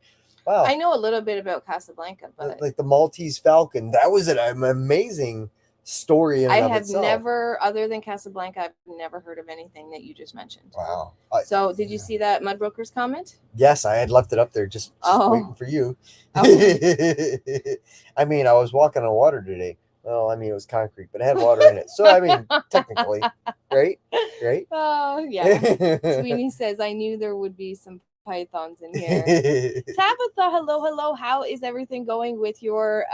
Wow. I know a little bit about Casablanca, but like the Maltese Falcon, that was an amazing story in and of have itself. never, other than Casablanca, I've never heard of anything that you just mentioned. Wow. So did you see that Mudbroker's comment? Yes, I had left it up there just waiting for you. Okay. I mean, I was walking on water today. Well, I mean, it was concrete, but it had water in it. So, I mean, technically, right? Oh, yeah. Sweeney says, I knew there would be some pythons in here. Tabitha, hello. How is everything going with your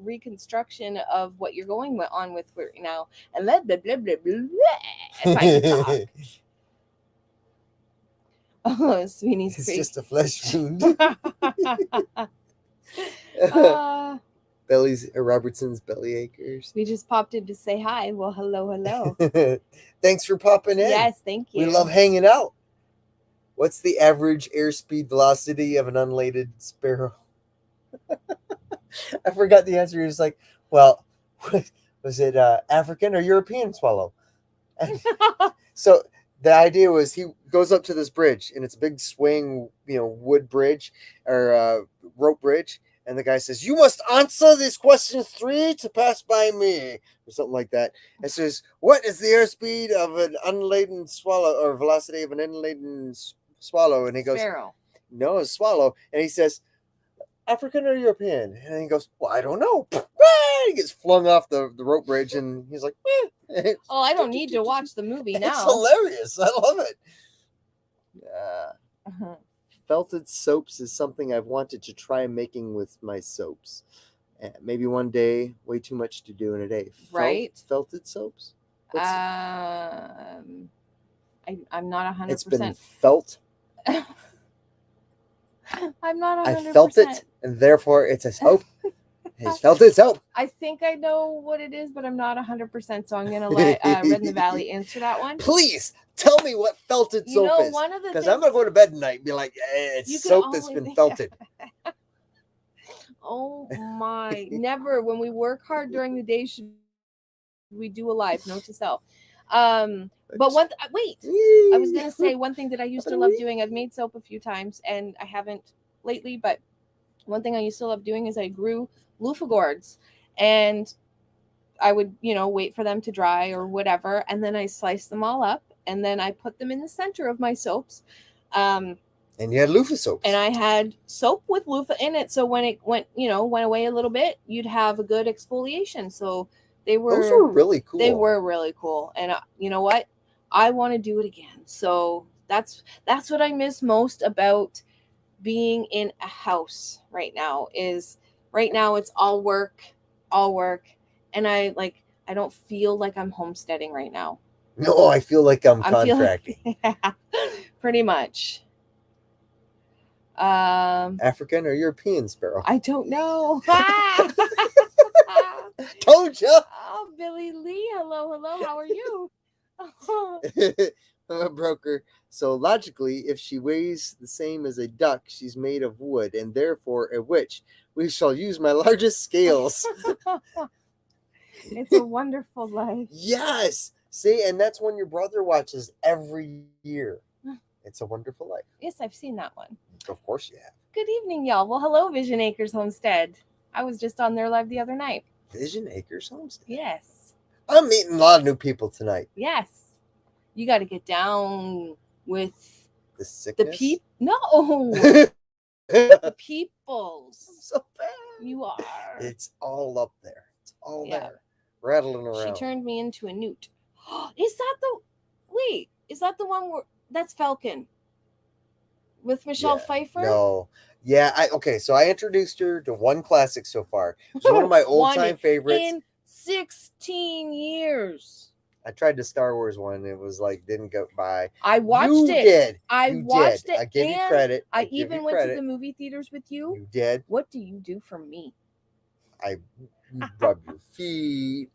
reconstruction of what you're going on with right now? And blah, blah, blah, blah, blah, if I can talk. Oh, Sweeney's It's Creek. just a flesh wound. Robertson's belly acres. We just popped in to say hi. Well, hello. Thanks for popping in. Yes, thank you. We love hanging out. What's the average airspeed velocity of an unladen sparrow? I forgot the answer. He was like, well, was it African or European swallow? So the idea was he goes up to this bridge, and it's a big swing, wood bridge or rope bridge. And the guy says, you must answer these questions 3 to pass by me, or something like that. And says, what is the airspeed of an unladen swallow, or velocity of an unladen swallow? And he goes, Sparrow. No, a swallow. And he says, African or European? And he goes, well, I don't know. He gets flung off the rope bridge, and he's like, oh, I don't need to watch the movie now. It's hilarious. I love it. Felted soaps is something I've wanted to try making with my soaps. Maybe one day. Way too much to do in a day. Right. Felted soaps? I'm not 100%. It's been felt. I'm not 100%. I felt it, and therefore it's a soap. It's felted soap. I think I know what it is, but I'm not 100%. So I'm going to let Red in the Valley answer that one. Please tell me what felted soap is. One of the because I'm going to go to bed tonight and be like, it's soap that's been felted. Oh my. Never. When we work hard during the day, should we do a live? Note to self. But wait, I was going to say one thing that I used to love doing. I've made soap a few times and I haven't lately, but one thing I used to love doing is I grew loofah gourds, and I would, wait for them to dry or whatever. And then I sliced them all up, and then I put them in the center of my soaps. And you had loofah soaps. And I had soap with loofah in it. So when it went away a little bit, you'd have a good exfoliation. So those were really cool. They were really cool. And you know what? I want to do it again. So that's what I miss most about being in a house right now. Right now it's all work. And I don't feel like I'm homesteading right now. No, I feel like I'm contracting. Pretty much. African or European sparrow? I don't know. Told ya. Oh, Billy Lee. Hello. How are you? I'm a broker. So logically, if she weighs the same as a duck, she's made of wood, and therefore a witch. We shall use my largest scales. It's a wonderful life. Yes. See, and that's one your brother watches every year. It's a Wonderful Life. Yes, I've seen that one. Of course you have. Good evening, y'all. Well, hello, Vision Acres Homestead. I was just on their live the other night. Vision Acres Homestead. Yes. I'm meeting a lot of new people tonight. Yes. You got to get down with The sickness? No. The peoples. I'm so bad. You are. It's all up there. It's all Yeah. there. Rattling around. She turned me into a newt. Is that the one where that's Falcon with Michelle Pfeiffer? No. Yeah, so I introduced her to one classic so far. It's one of my old-time favorites. In 16 years. I tried the Star Wars one. It was like, didn't go by. I watched you it. Did. I you watched did. it. I give you and credit. I even went to the movie theaters with you. You did. What do you do for me? I rub your feet.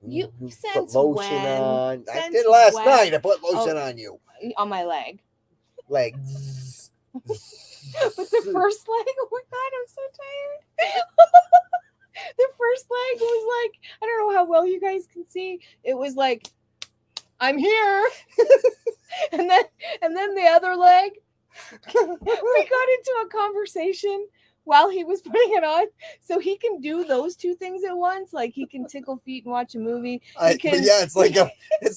You put lotion on. I Since did last when? night. I put lotion on you. On my leg. Like. But the first leg, oh my God, I'm so tired. The first leg was like, I don't know how well you guys can see. It was like, I'm here. and then the other leg, we got into a conversation while he was putting it on, so he can do those two things at once. Like he can tickle feet and watch a movie. It's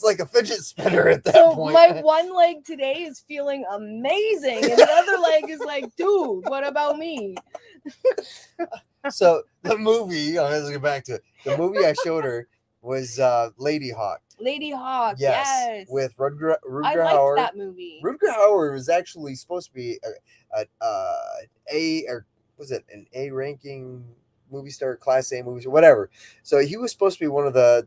like a fidget spinner at that point. So my one leg today is feeling amazing, and the other leg is like, dude, what about me? So the movie, let's get back to it. The movie I showed her was Lady Hawk. Lady Hawk, yes. With Rutger I liked Hauer. that movie. Rutger Hauer was actually supposed to be an A ranking movie star, class A movie, whatever. So he was supposed to be one of the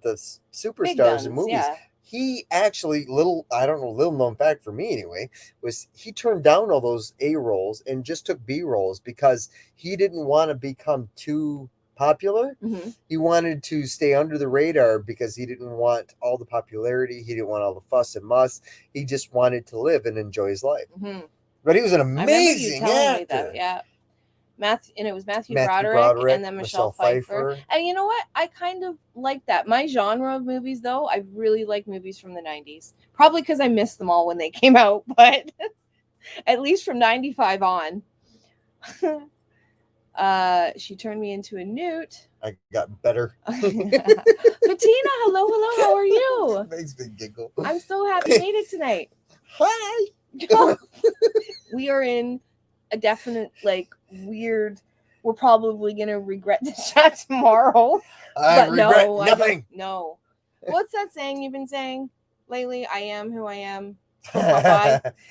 superstars in movies. Yeah. He actually, little known fact for me anyway, was he turned down all those A roles and just took B roles because he didn't want to become too popular. Mm-hmm. He wanted to stay under the radar because he didn't want all the popularity. He didn't want all the fuss and muss. He just wanted to live and enjoy his life. Mm-hmm. But he was an amazing actor. Yeah. It was Matthew Broderick and then Michelle Pfeiffer. And you know what? I kind of like that. My genre of movies, though, I really like movies from the 90s. Probably because I missed them all when they came out, but at least from 95 on. She turned me into a newt. I got better. Bettina, hello, how are you? Makes me giggle. I'm so happy you made it tonight. Hi. We are in a definite, weird, we're probably going to regret this shot tomorrow. I regret nothing. No. What's that saying you've been saying lately? I am who I am.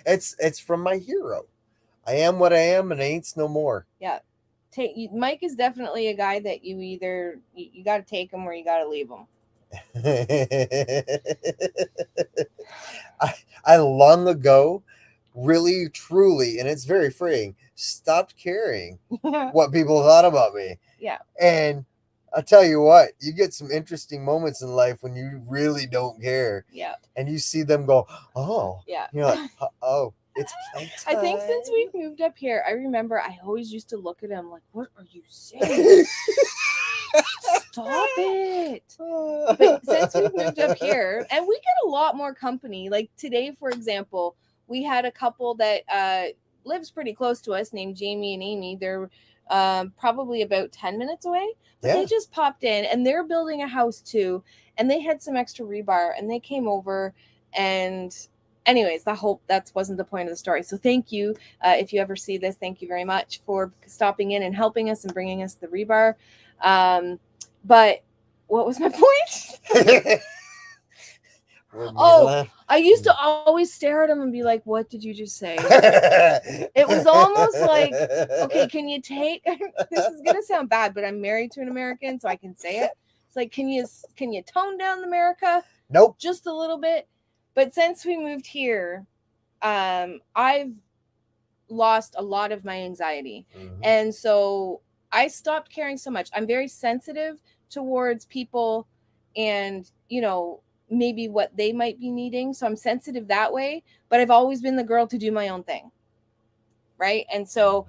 It's from my hero. I am what I am and ain't no more. Yeah. Mike is definitely a guy that you either, you got to take him or you got to leave him. I long ago, really, truly, and it's very freeing, stopped caring what people thought about me. Yeah. And I'll tell you what, you get some interesting moments in life when you really don't care. Yeah. And you see them go, oh. Yeah. You're like, oh, it's playtime. I think since we've moved up here, I remember I always used to look at him like, what are you saying? Stop it. But since we've moved up here, and we get a lot more company. Like today, for example, we had a couple that lives pretty close to us named Jamie and Amy. They're probably about 10 minutes away. But they just popped in and they're building a house too. And they had some extra rebar and they came over. And anyways, that wasn't the point of the story. So thank you. If you ever see this, thank you very much for stopping in and helping us and bringing us the rebar. But what was my point? I used to always stare at him and be like, what did you just say? It was almost like, okay, can you take, this is going to sound bad, but I'm married to an American, so I can say it. It's like, can you tone down the America? Nope. Just a little bit. But since we moved here, I've lost a lot of my anxiety. Mm-hmm. And so I stopped caring so much. I'm very sensitive towards people and, you know, maybe what they might be needing. So I'm sensitive that way, but I've always been the girl to do my own thing. Right. And so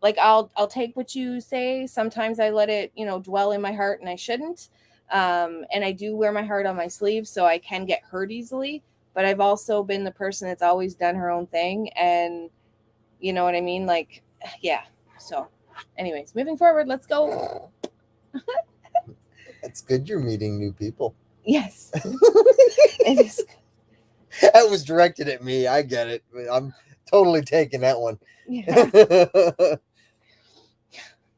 like, I'll take what you say. Sometimes I let it, you know, dwell in my heart and I shouldn't. And I do wear my heart on my sleeve, so I can get hurt easily. But I've also been the person that's always done her own thing. And you know what I mean? Like, yeah. So anyways, moving forward, let's go. It's good you're meeting new people. Yes. It is. That was directed at me. I get it. I'm totally taking that one. Yeah.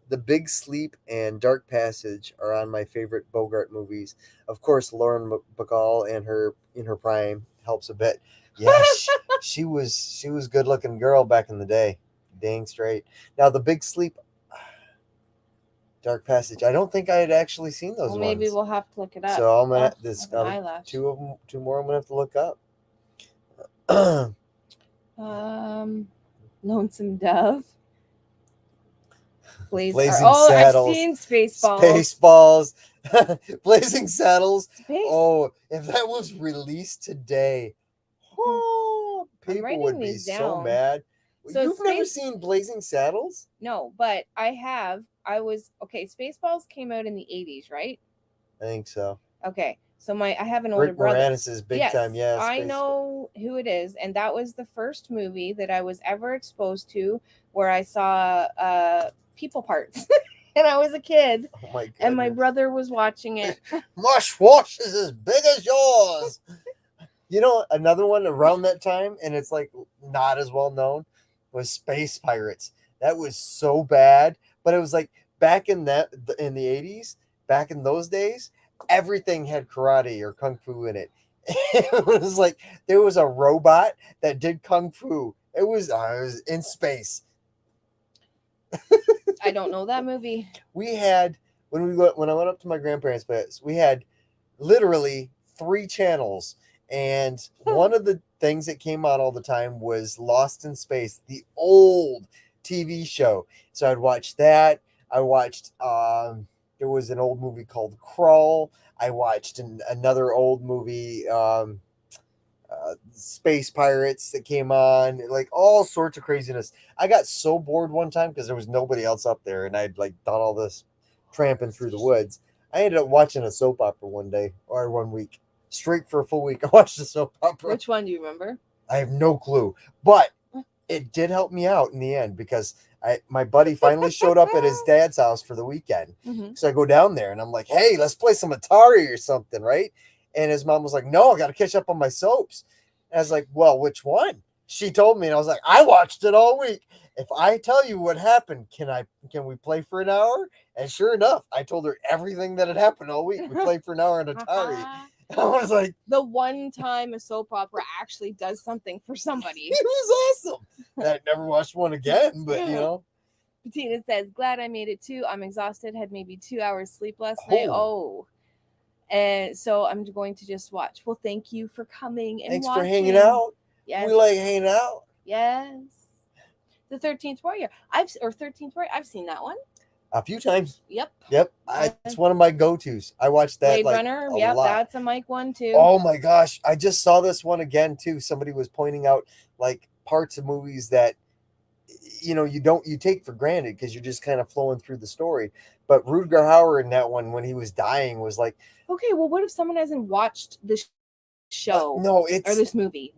The Big Sleep and Dark Passage are on my favorite Bogart movies. Of course, Lauren Bacall and her in her prime helps a bit. Yeah, she was a good looking girl back in the day. Dang straight. Now the Big Sleep, Dark Passage. I don't think I had actually seen those ones. Maybe we'll have to look it up. So I'm gonna two more. I'm gonna have to look up. Lonesome Dove. Blazing Saddles. I've seen Spaceballs. Spaceballs. Blazing Saddles. Space. Oh, if that was released today, people would be so mad. So you've never seen Blazing Saddles? No, but I have. Spaceballs came out in the 80s, right? I think so. Okay. So I have an older brother. Rick Moranis is big time, yeah. I know who it is, and that was the first movie that I was ever exposed to where I saw people parts. And I was a kid. Oh my goodness. And my brother was watching it. My schwash is as big as yours. You know, another one around that time, and it's like not as well known, was Space Pirates. That was so bad, but it was like back in the 80s, back in those days, everything had karate or kung fu in it. It was like there was a robot that did kung fu. It was in space. I don't know that movie. We had when I went up to my grandparents' place, we had literally 3 channels, and one of the things that came on all the time was Lost in Space, the old TV show. So I'd watch that. I watched there was an old movie called Crawl. I watched another old movie, Space Pirates, that came on, like all sorts of craziness. I got so bored one time because there was nobody else up there, and I'd like done all this tramping through the woods. I ended up watching a soap opera one week, straight for a full week. I watched a soap opera. Which one do you remember? I have no clue, but it did help me out in the end because my buddy finally showed up at his dad's house for the weekend. Mm-hmm. So I go down there and I'm like, hey, let's play some Atari or something, right? And his mom was like, no, I got to catch up on my soaps. And I was like, well, which one? She told me, and I was like, I watched it all week. If I tell you what happened, can we play for an hour? And sure enough, I told her everything that had happened all week. We played for an hour on Atari. I was like, the one time a soap opera actually does something for somebody. It was awesome. I never watched one again, but you know. Bettina says, glad I made it too. I'm exhausted. Had maybe 2 hours sleep last night. Oh. And so I'm going to just watch. Well, thank you for coming and Thanks watching. For hanging out. Yes. We like hanging out. Yes. The 13th Warrior. I've seen that one. A few times. Yep. It's one of my go-tos. I watched that Blade Runner. Yep, that's a Mike one too. Oh my gosh. I just saw this one again too. Somebody was pointing out like parts of movies that you take for granted because you're just kind of flowing through the story. But Rutger Hauer in that one, when he was dying, was like, okay, well, what if someone hasn't watched this show? Or this movie?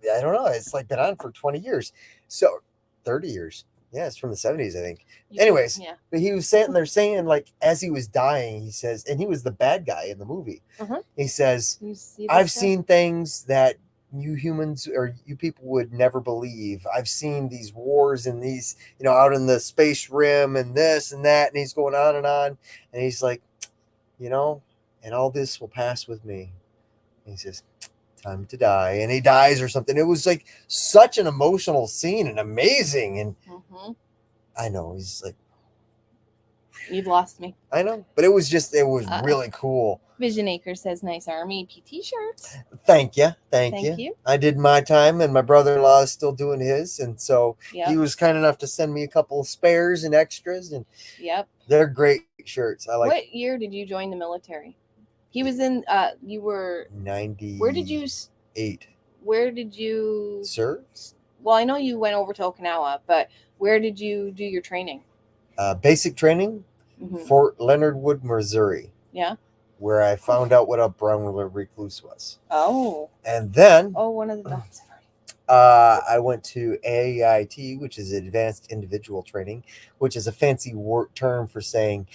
I don't know. It's like been on for 20 years. So 30 years. Yeah, it's from the 70s, I think. Anyways, but he was sitting there saying, like, as he was dying, he says, and he was the bad guy in the movie. Uh-huh. He says, I've seen things that you humans or you people would never believe. I've seen these wars and these, out in the space rim and this and that. And he's going on. And he's like, and all this will pass with me. And he says, time to die. And he dies or something. It was like such an emotional scene and amazing. And I know he's like, you've lost me. I know, but it was really cool. Vision Acre says nice Army PT shirts. Thank you. Thank you. I did my time, and my brother-in-law is still doing his, and so Yep. he was kind enough to send me a couple of spares and extras, and Yep. they're great shirts. I like. What year did you join the military? He was in. You were 90. Where did you? 8. Where did you Sir? Well, I know you went over to Okinawa, but where did you do your training? Basic training, Fort Leonard Wood, Missouri. Yeah. Where I found out what a brown recluse was. Oh. And then. Oh, one of the dogs. I went to AIT, which is Advanced Individual Training, which is a fancy term for saying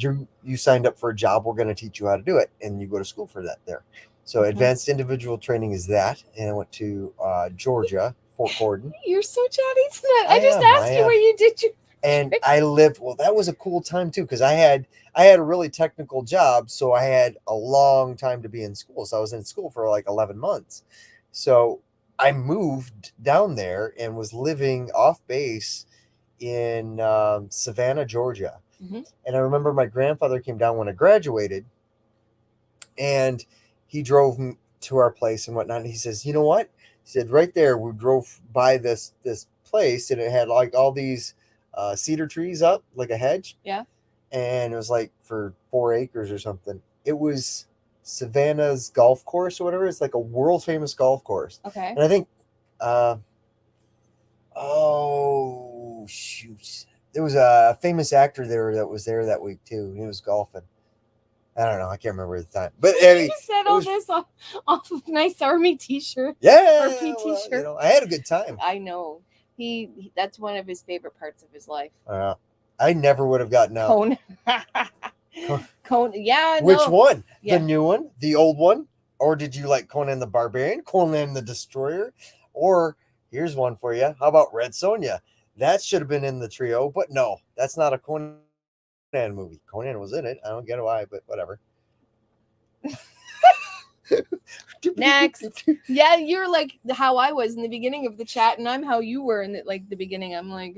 you signed up for a job, we're going to teach you how to do it, and you go to school for that there. So Advanced Individual Training is that, and I went to Georgia, Fort Gordon. You're so chatty tonight. I just asked you where you did your and I lived. Well, that was a cool time too, because I had a really technical job, so I had a long time to be in school. So I was in school for like 11 months. So I moved down there and was living off base in Savannah, Georgia. And I remember my grandfather came down when I graduated, and he drove to our place and whatnot. And he says, "You know what?" He said, "Right there, we drove by this place, and it had like all these cedar trees up, like a hedge. Yeah. And it was like for 4 acres or something. It was Savannah's golf course or whatever. It's like a world famous golf course. Okay. And I think, oh shoot, there was a famous actor there that was there that week too. He was golfing. I don't know. I can't remember at the time. But I mean, you said all this off of nice Army t-shirt. Yeah. Or PT shirt. You know, I had a good time. I know. He that's one of his favorite parts of his life. I never would have gotten out. Conan. Conan. Yeah. Which one? Yeah. The new one? The old one? Or did you like Conan the Barbarian? Conan the Destroyer? Or here's one for you. How about Red Sonja? That should have been in the trio, but no, that's not a Conan movie. Conan was in it. I don't get why, but whatever. Next. Yeah, you're like how I was in the beginning of the chat, and I'm how you were in the beginning. I'm like,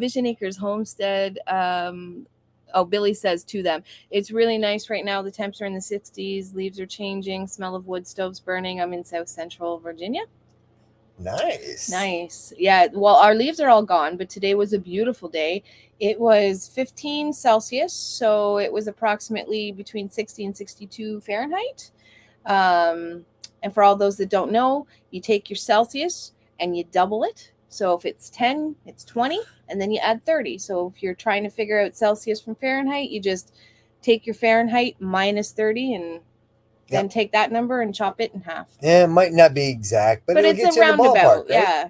Vision Acres Homestead. Billy says to them, it's really nice right now. The temps are in the 60s. Leaves are changing. Smell of wood stoves burning. I'm in South Central Virginia. Nice. Yeah. Well, our leaves are all gone, but today was a beautiful day. It was 15 Celsius, so it was approximately between 60 and 62 Fahrenheit. And for all those that don't know, you take your Celsius and you double it. So if it's 10, it's 20, and then you add 30. So if you're trying to figure out Celsius from Fahrenheit, you just take your Fahrenheit minus 30 and then take that number and chop it in half. Yeah, it might not be exact, but it's get a roundabout. Ballpark, right? Yeah.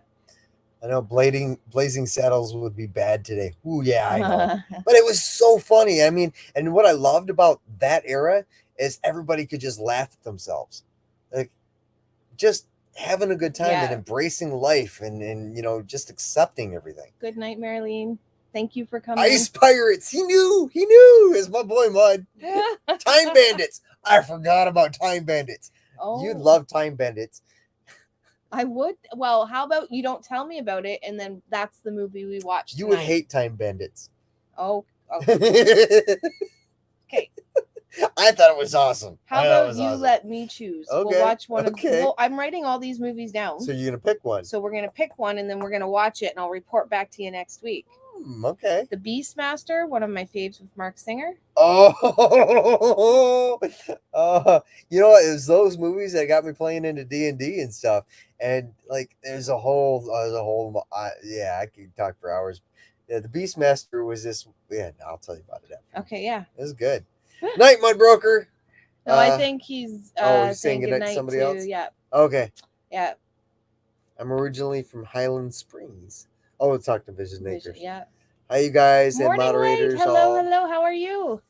I know blazing saddles would be bad today. Ooh, yeah, I know. But it was so funny. I mean, and what I loved about that era is everybody could just laugh at themselves. Like, just having a good time and embracing life and just accepting everything. Good night, Marilyn. Thank you for coming. Ice Pirates. He knew. It's my boy Mud. Time Bandits. I forgot about Time Bandits. Oh. You'd love Time Bandits. I would. Well, how about you don't tell me about it, and then that's the movie we watched. You would hate Time Bandits. Oh. Okay. I thought it was awesome. How about you let me choose? Okay. We'll watch one of well, I'm writing all these movies down. So you're going to pick one. So we're going to pick one, and then we're going to watch it, and I'll report back to you next week. Okay. The Beastmaster, one of my faves with Mark Singer. Oh, you know what? It was those movies that got me playing into D&D and stuff. And like, there's a whole, I could talk for hours. Yeah, the Beastmaster was this. Yeah, I'll tell you about it after. Okay, yeah. It was good. Night, Mud Broker. No, I think he's saying good night to somebody else. Yeah. Okay. Yeah. I'm originally from Highland Springs. Oh, let's talk to Vision Acres. Yeah. Hi, you guys. Morning, and moderators. Hello. How are you?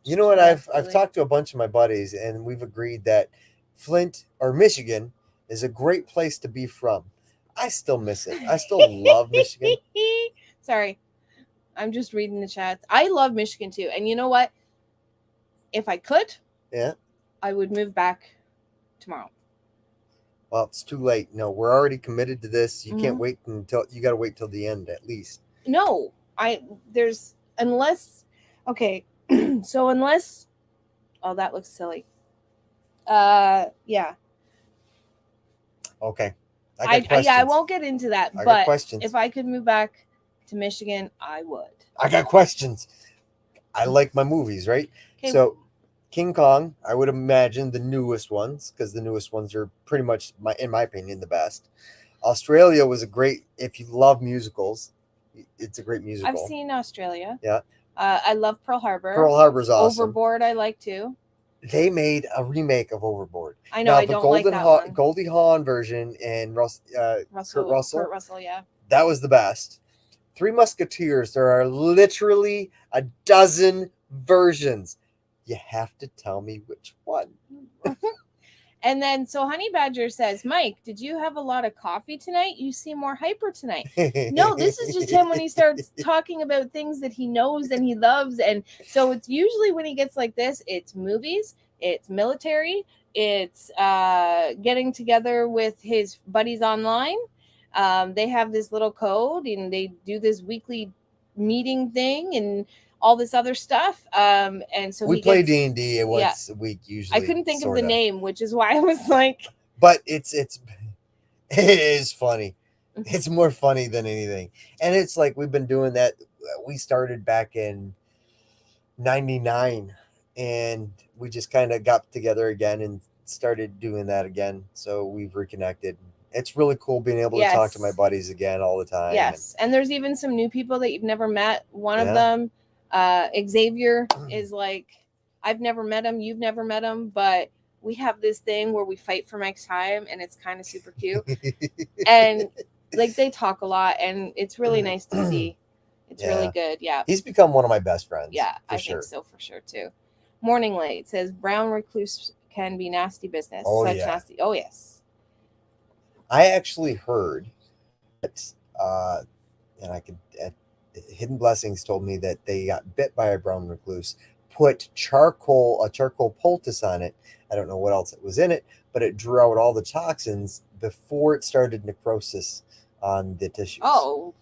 You know what? I've talked to a bunch of my buddies, and we've agreed that Flint or Michigan is a great place to be from. I still miss it. I still love Michigan. Sorry. I'm just reading the chats. I love Michigan too. And you know what? If I could, I would move back tomorrow. well, it's too late. No, we're already committed to this. You can't Mhm. wait until you got to wait till the end at least. No, unless, okay, so unless, oh, that looks silly. Yeah. Okay. I got questions. I won't get into that, I got but questions. if I could move back to Michigan, I would. I got questions. I like my movies, right? Okay. So King Kong, I would imagine the newest ones, because the newest ones are pretty much, in my opinion, the best. Australia was a great, if you love musicals, it's a great musical. I've seen Australia. Yeah. I love Pearl Harbor. Pearl Harbor's awesome. Overboard, I like too. They made a remake of Overboard. I know. Now, I the don't like that one. Goldie Hawn version and Kurt Russell. Yeah. That was the best. Three Musketeers. There are literally a dozen versions. You have to tell me which one. And then, so Honey Badger says, Mike, did you have a lot of coffee tonight? You seem more hyper tonight. No, this is just him when he starts talking about things that he knows and he loves. And so it's usually when he gets like this, it's movies, it's military, it's getting together with his buddies online. They have this little code and they do this weekly meeting thing and all this other stuff. And so we play D&D once a week usually. I couldn't think of the name, which is why I was like, but it is funny. It's more funny than anything. And it's like we've been doing that. We started back in 99 and we just kind of got together again and started doing that again. So we've reconnected. It's really cool being able to talk to my buddies again all the time. Yes. And there's even some new people that you've never met. One of them, Xavier, is like, I've never met him, you've never met him, but we have this thing where we fight for Mike's time and it's kind of super cute. And like they talk a lot and it's really nice to see. It's really good. Yeah. He's become one of my best friends. Yeah, I think so for sure too. Morning Light says brown recluse can be nasty business. Oh, nasty. Oh yes. I actually heard that and I could Hidden Blessings told me that they got bit by a brown recluse, put a charcoal poultice on it. I don't know what else it was in it, but it drew out all the toxins before it started necrosis on the tissues. Oh,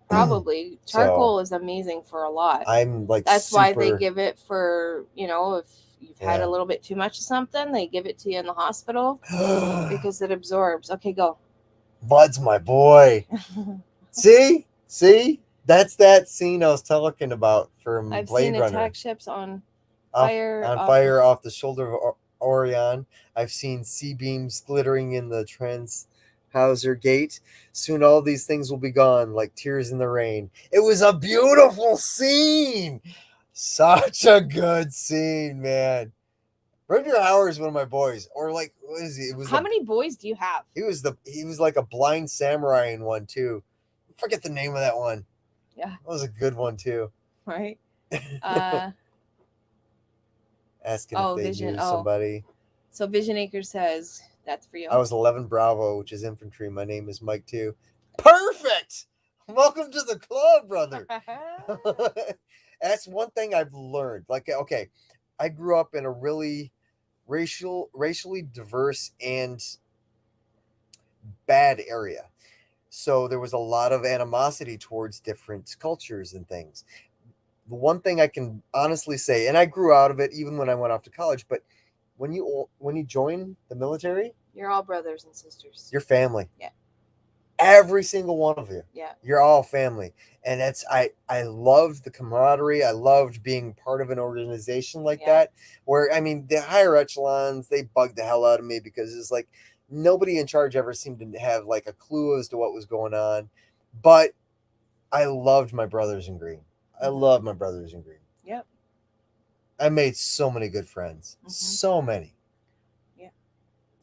probably. Charcoal is amazing for a lot. I'm like, that's why they give it for, if you've had a little bit too much of something, they give it to you in the hospital because it absorbs. Okay, go. Bud's my boy. See? That's that scene I was talking about from I've Blade seen Runner. attack ships on fire. Fire off the shoulder of Orion. I've seen sea beams glittering in the Transhauser Gate. Soon all these things will be gone, like tears in the rain. It was a beautiful scene. Such a good scene, man. Rutger Hauer is one of my boys. Or like, what is he? It was How many boys do you have? He was like a blind samurai in one too. I forget the name of that one. Yeah. That was a good one too. Right. Asking if they Vision. knew somebody. So Vision Acre says that's for you. I was 11 Bravo, which is infantry. My name is Mike too. Perfect. Welcome to the club, brother. That's one thing I've learned. Like, okay, I grew up in a really racially diverse and bad area. So there was a lot of animosity towards different cultures and things. The one thing I can honestly say, and I grew out of it even when I went off to college, but when you join the military, you're all brothers and sisters. You're family. Yeah. Every single one of you. Yeah. You're all family. And I loved the camaraderie. I loved being part of an organization like that. Where, I mean, the higher echelons, they bugged the hell out of me because it's like nobody in charge ever seemed to have like a clue as to what was going on. But I loved my brothers in green. I love my brothers in green. Yep. I made so many good friends. Mm-hmm. So many. Yeah.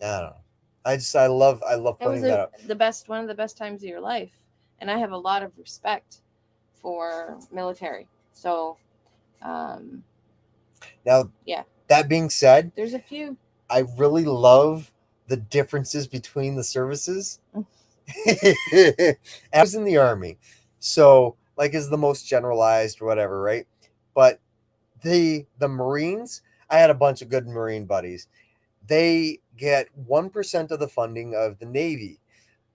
I don't know. I love putting that up. One of the best times of your life. And I have a lot of respect for military. So now, that being said, there's a few. I really love the differences between the services. I was in the Army, so like is the most generalized or whatever, right? But the Marines, I had a bunch of good Marine buddies. They get 1% of the funding of the Navy.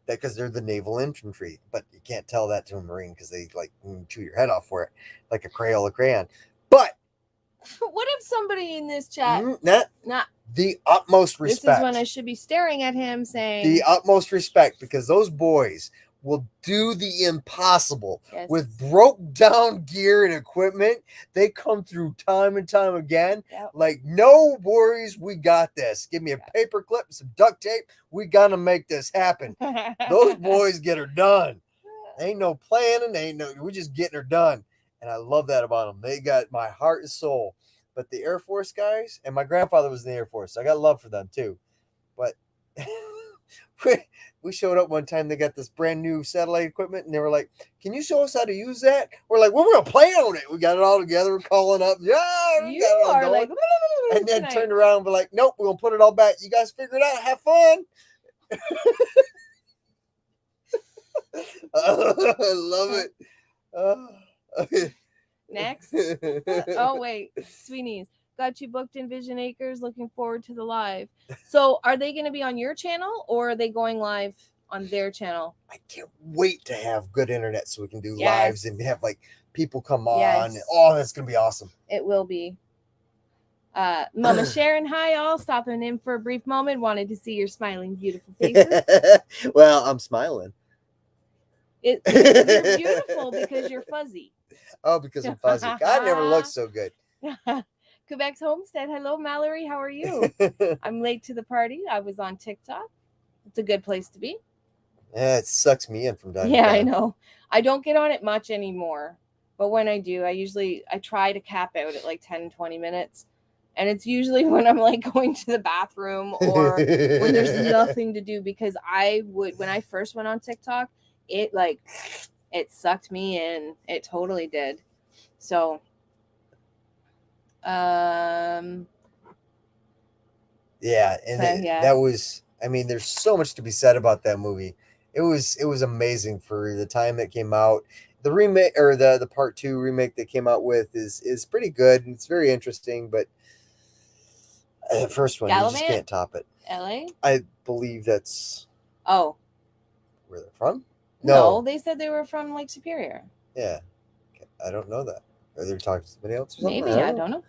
That because they're the naval infantry, but you can't tell that to a Marine because they like chew your head off for it like a Crayola crayon. But what if somebody in this chat not the utmost respect? This is when I should be staring at him saying the utmost respect, because those boys will do the impossible with broke down gear and equipment. They come through time and time again. Like, no worries, we got this. Give me a paper clip, some duct tape. We gotta make this happen. Those boys get her done. Ain't no planning, we're just getting her done. And I love that about them. They got my heart and soul. But the Air Force guys, and my grandfather was in the Air Force, so I got love for them too. But we showed up one time, they got this brand new satellite equipment, and they were like, "Can you show us how to use that?" We're like, "Well, we're gonna play on it." We got it all together, we're calling up, "Yeah, we got it all going." Like, and then turned around and be like, "Nope, we're gonna put it all back. You guys figure it out, have fun." I love it. Next. Oh wait, Sweeney's got you booked in Vision Acres. Looking forward to the live. So are they going to be on your channel, or are they going live on their channel? I can't wait to have good internet so we can do lives and have like people come on. Yes. Oh, that's gonna be awesome. It will be. Mama Sharon, hi all, stopping in for a brief moment. Wanted to see your smiling, beautiful faces. Well, I'm smiling. You're beautiful because you're fuzzy. Oh, because I'm fuzzy. God never looks so good. Quebec's Homestead. Hello, Mallory. How are you? I'm late to the party. I was on TikTok. It's a good place to be. Yeah, it sucks me in from time to time. time. I know. I don't get on it much anymore. But when I do, I try to cap out at like 10, 20 minutes. And it's usually when I'm like going to the bathroom or when there's nothing to do, because when I first went on TikTok, it sucked me in. It totally did. So, yeah. And that was, I mean, there's so much to be said about that movie. It was amazing for the time that came out. The remake, or the part 2 remake that came out with is pretty good. And it's very interesting, but the first one, you just can't top it. LA? I believe that's where they're from. No, they said they were from Lake Superior. Yeah, I don't know that. Are they talking to somebody else or something? Maybe, I don't know.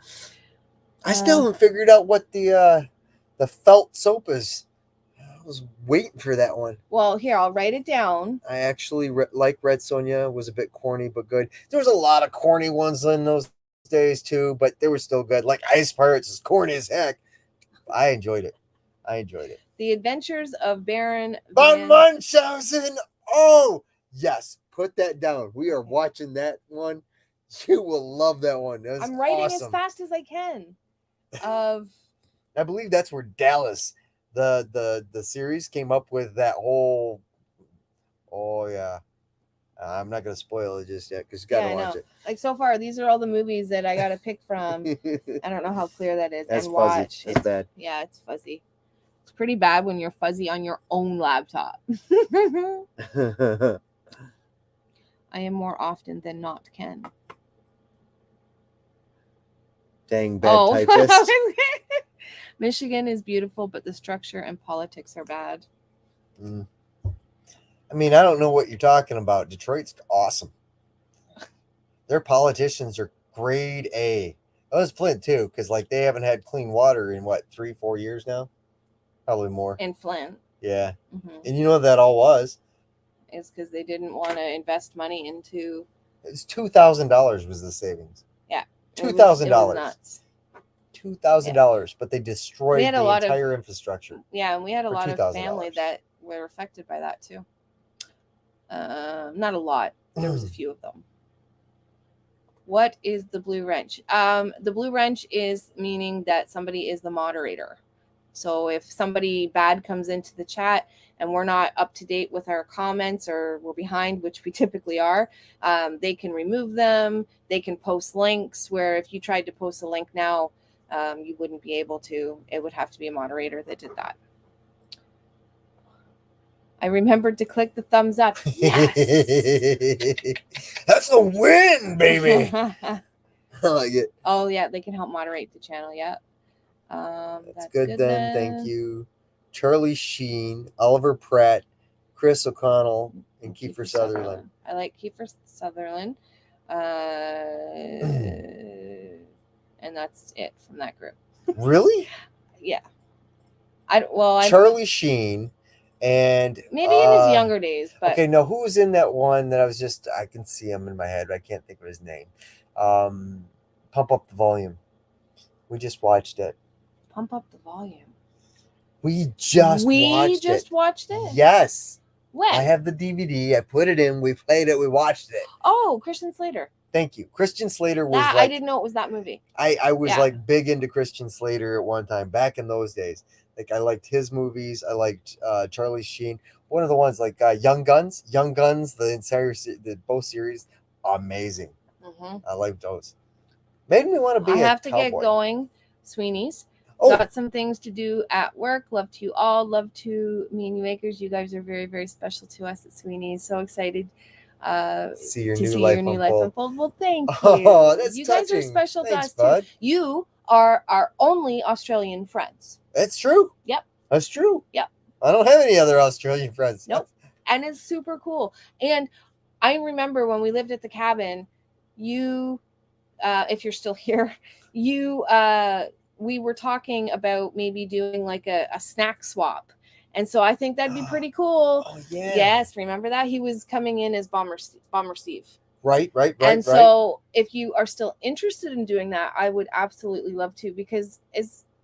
I still haven't figured out what the felt soap is. I was waiting for that one. Well, here, I'll write it down. I actually like Red Sonja. Was a bit corny, but good. There was a lot of corny ones in those days too, but they were still good. Like Ice Pirates is corny as heck. I enjoyed it. The Adventures of Baron Von Munchausen. Oh, yes. Put that down. We are watching that one. You will love that one. That I'm writing awesome. as fast as I can. I believe that's where Dallas, the series, came up with that whole. Oh yeah, I'm not gonna spoil it just yet because you gotta watch it. Like so far, these are all the movies that I gotta pick from. I don't know how clear that is. That's and fuzzy. Watch. It's bad. Yeah, it's fuzzy. It's pretty bad when you're fuzzy on your own laptop. I am more often than not, Ken. Dang bad typist. Michigan is beautiful, but the structure and politics are bad. I mean, I don't know what you're talking about. Detroit's awesome. Their politicians are grade A. That was Flint too, because like they haven't had clean water in what, 3-4 years now? Probably more. In Flint. Yeah. And you know what that all was? It's because they didn't want to invest money into. It's $2,000 was the savings. Yeah. $2,000. Nuts. $2,000, but they destroyed the entire infrastructure. Yeah, and we had a lot of family that were affected by that too. Not a lot. There was a few of them. What is the blue wrench? The blue wrench is meaning that somebody is the moderator. So if somebody bad comes into the chat and we're not up to date with our comments or we're behind, which we typically are, they can remove them. They can post links where if you tried to post a link now, you wouldn't be able to. It would have to be a moderator that did that. I remembered to click the thumbs up. Yes. That's a win, baby. I like it. Oh, yeah. They can help moderate the channel. Yeah. That's good then. Thank you. Charlie Sheen, Oliver Pratt, Chris O'Connell, and Kiefer Sutherland. I like Kiefer Sutherland. And that's it from that group. Really? Yeah. Charlie Sheen, and maybe in his younger days. But okay, no, who was in that one that I can see him in my head, but I can't think of his name. Pump Up the Volume. We just watched it. Pump Up the Volume. We just watched it. Yes. When? I have the DVD. I put it in. We played it. We watched it. Oh, Christian Slater. Thank you. Christian Slater was I didn't know it was that movie. I was like big into Christian Slater at one time back in those days. Like I liked his movies. I liked Charlie Sheen. One of the ones like Young Guns, the entire both series, amazing. Mm-hmm. I liked those. Made me want to be. I have to get going, Sweeney's. Oh. Got some things to do at work. Love to you all. Love to me and you makers. You guys are very, very special to us at Sweeney's. So excited see your new life unfold. Well, thank you. Oh, that's you touching. Guys are special to us bud. Too. You are our only Australian friends. That's true. Yep. That's true. Yep. I don't have any other Australian friends. Nope. And it's super cool. And I remember when we lived at the cabin, you, if you're still here, we were talking about maybe doing like a snack swap. And so I think that'd be pretty cool. Oh, yeah. Yes, remember that? He was coming in as Bomber Steve. Right. And so if you are still interested in doing that, I would absolutely love to, because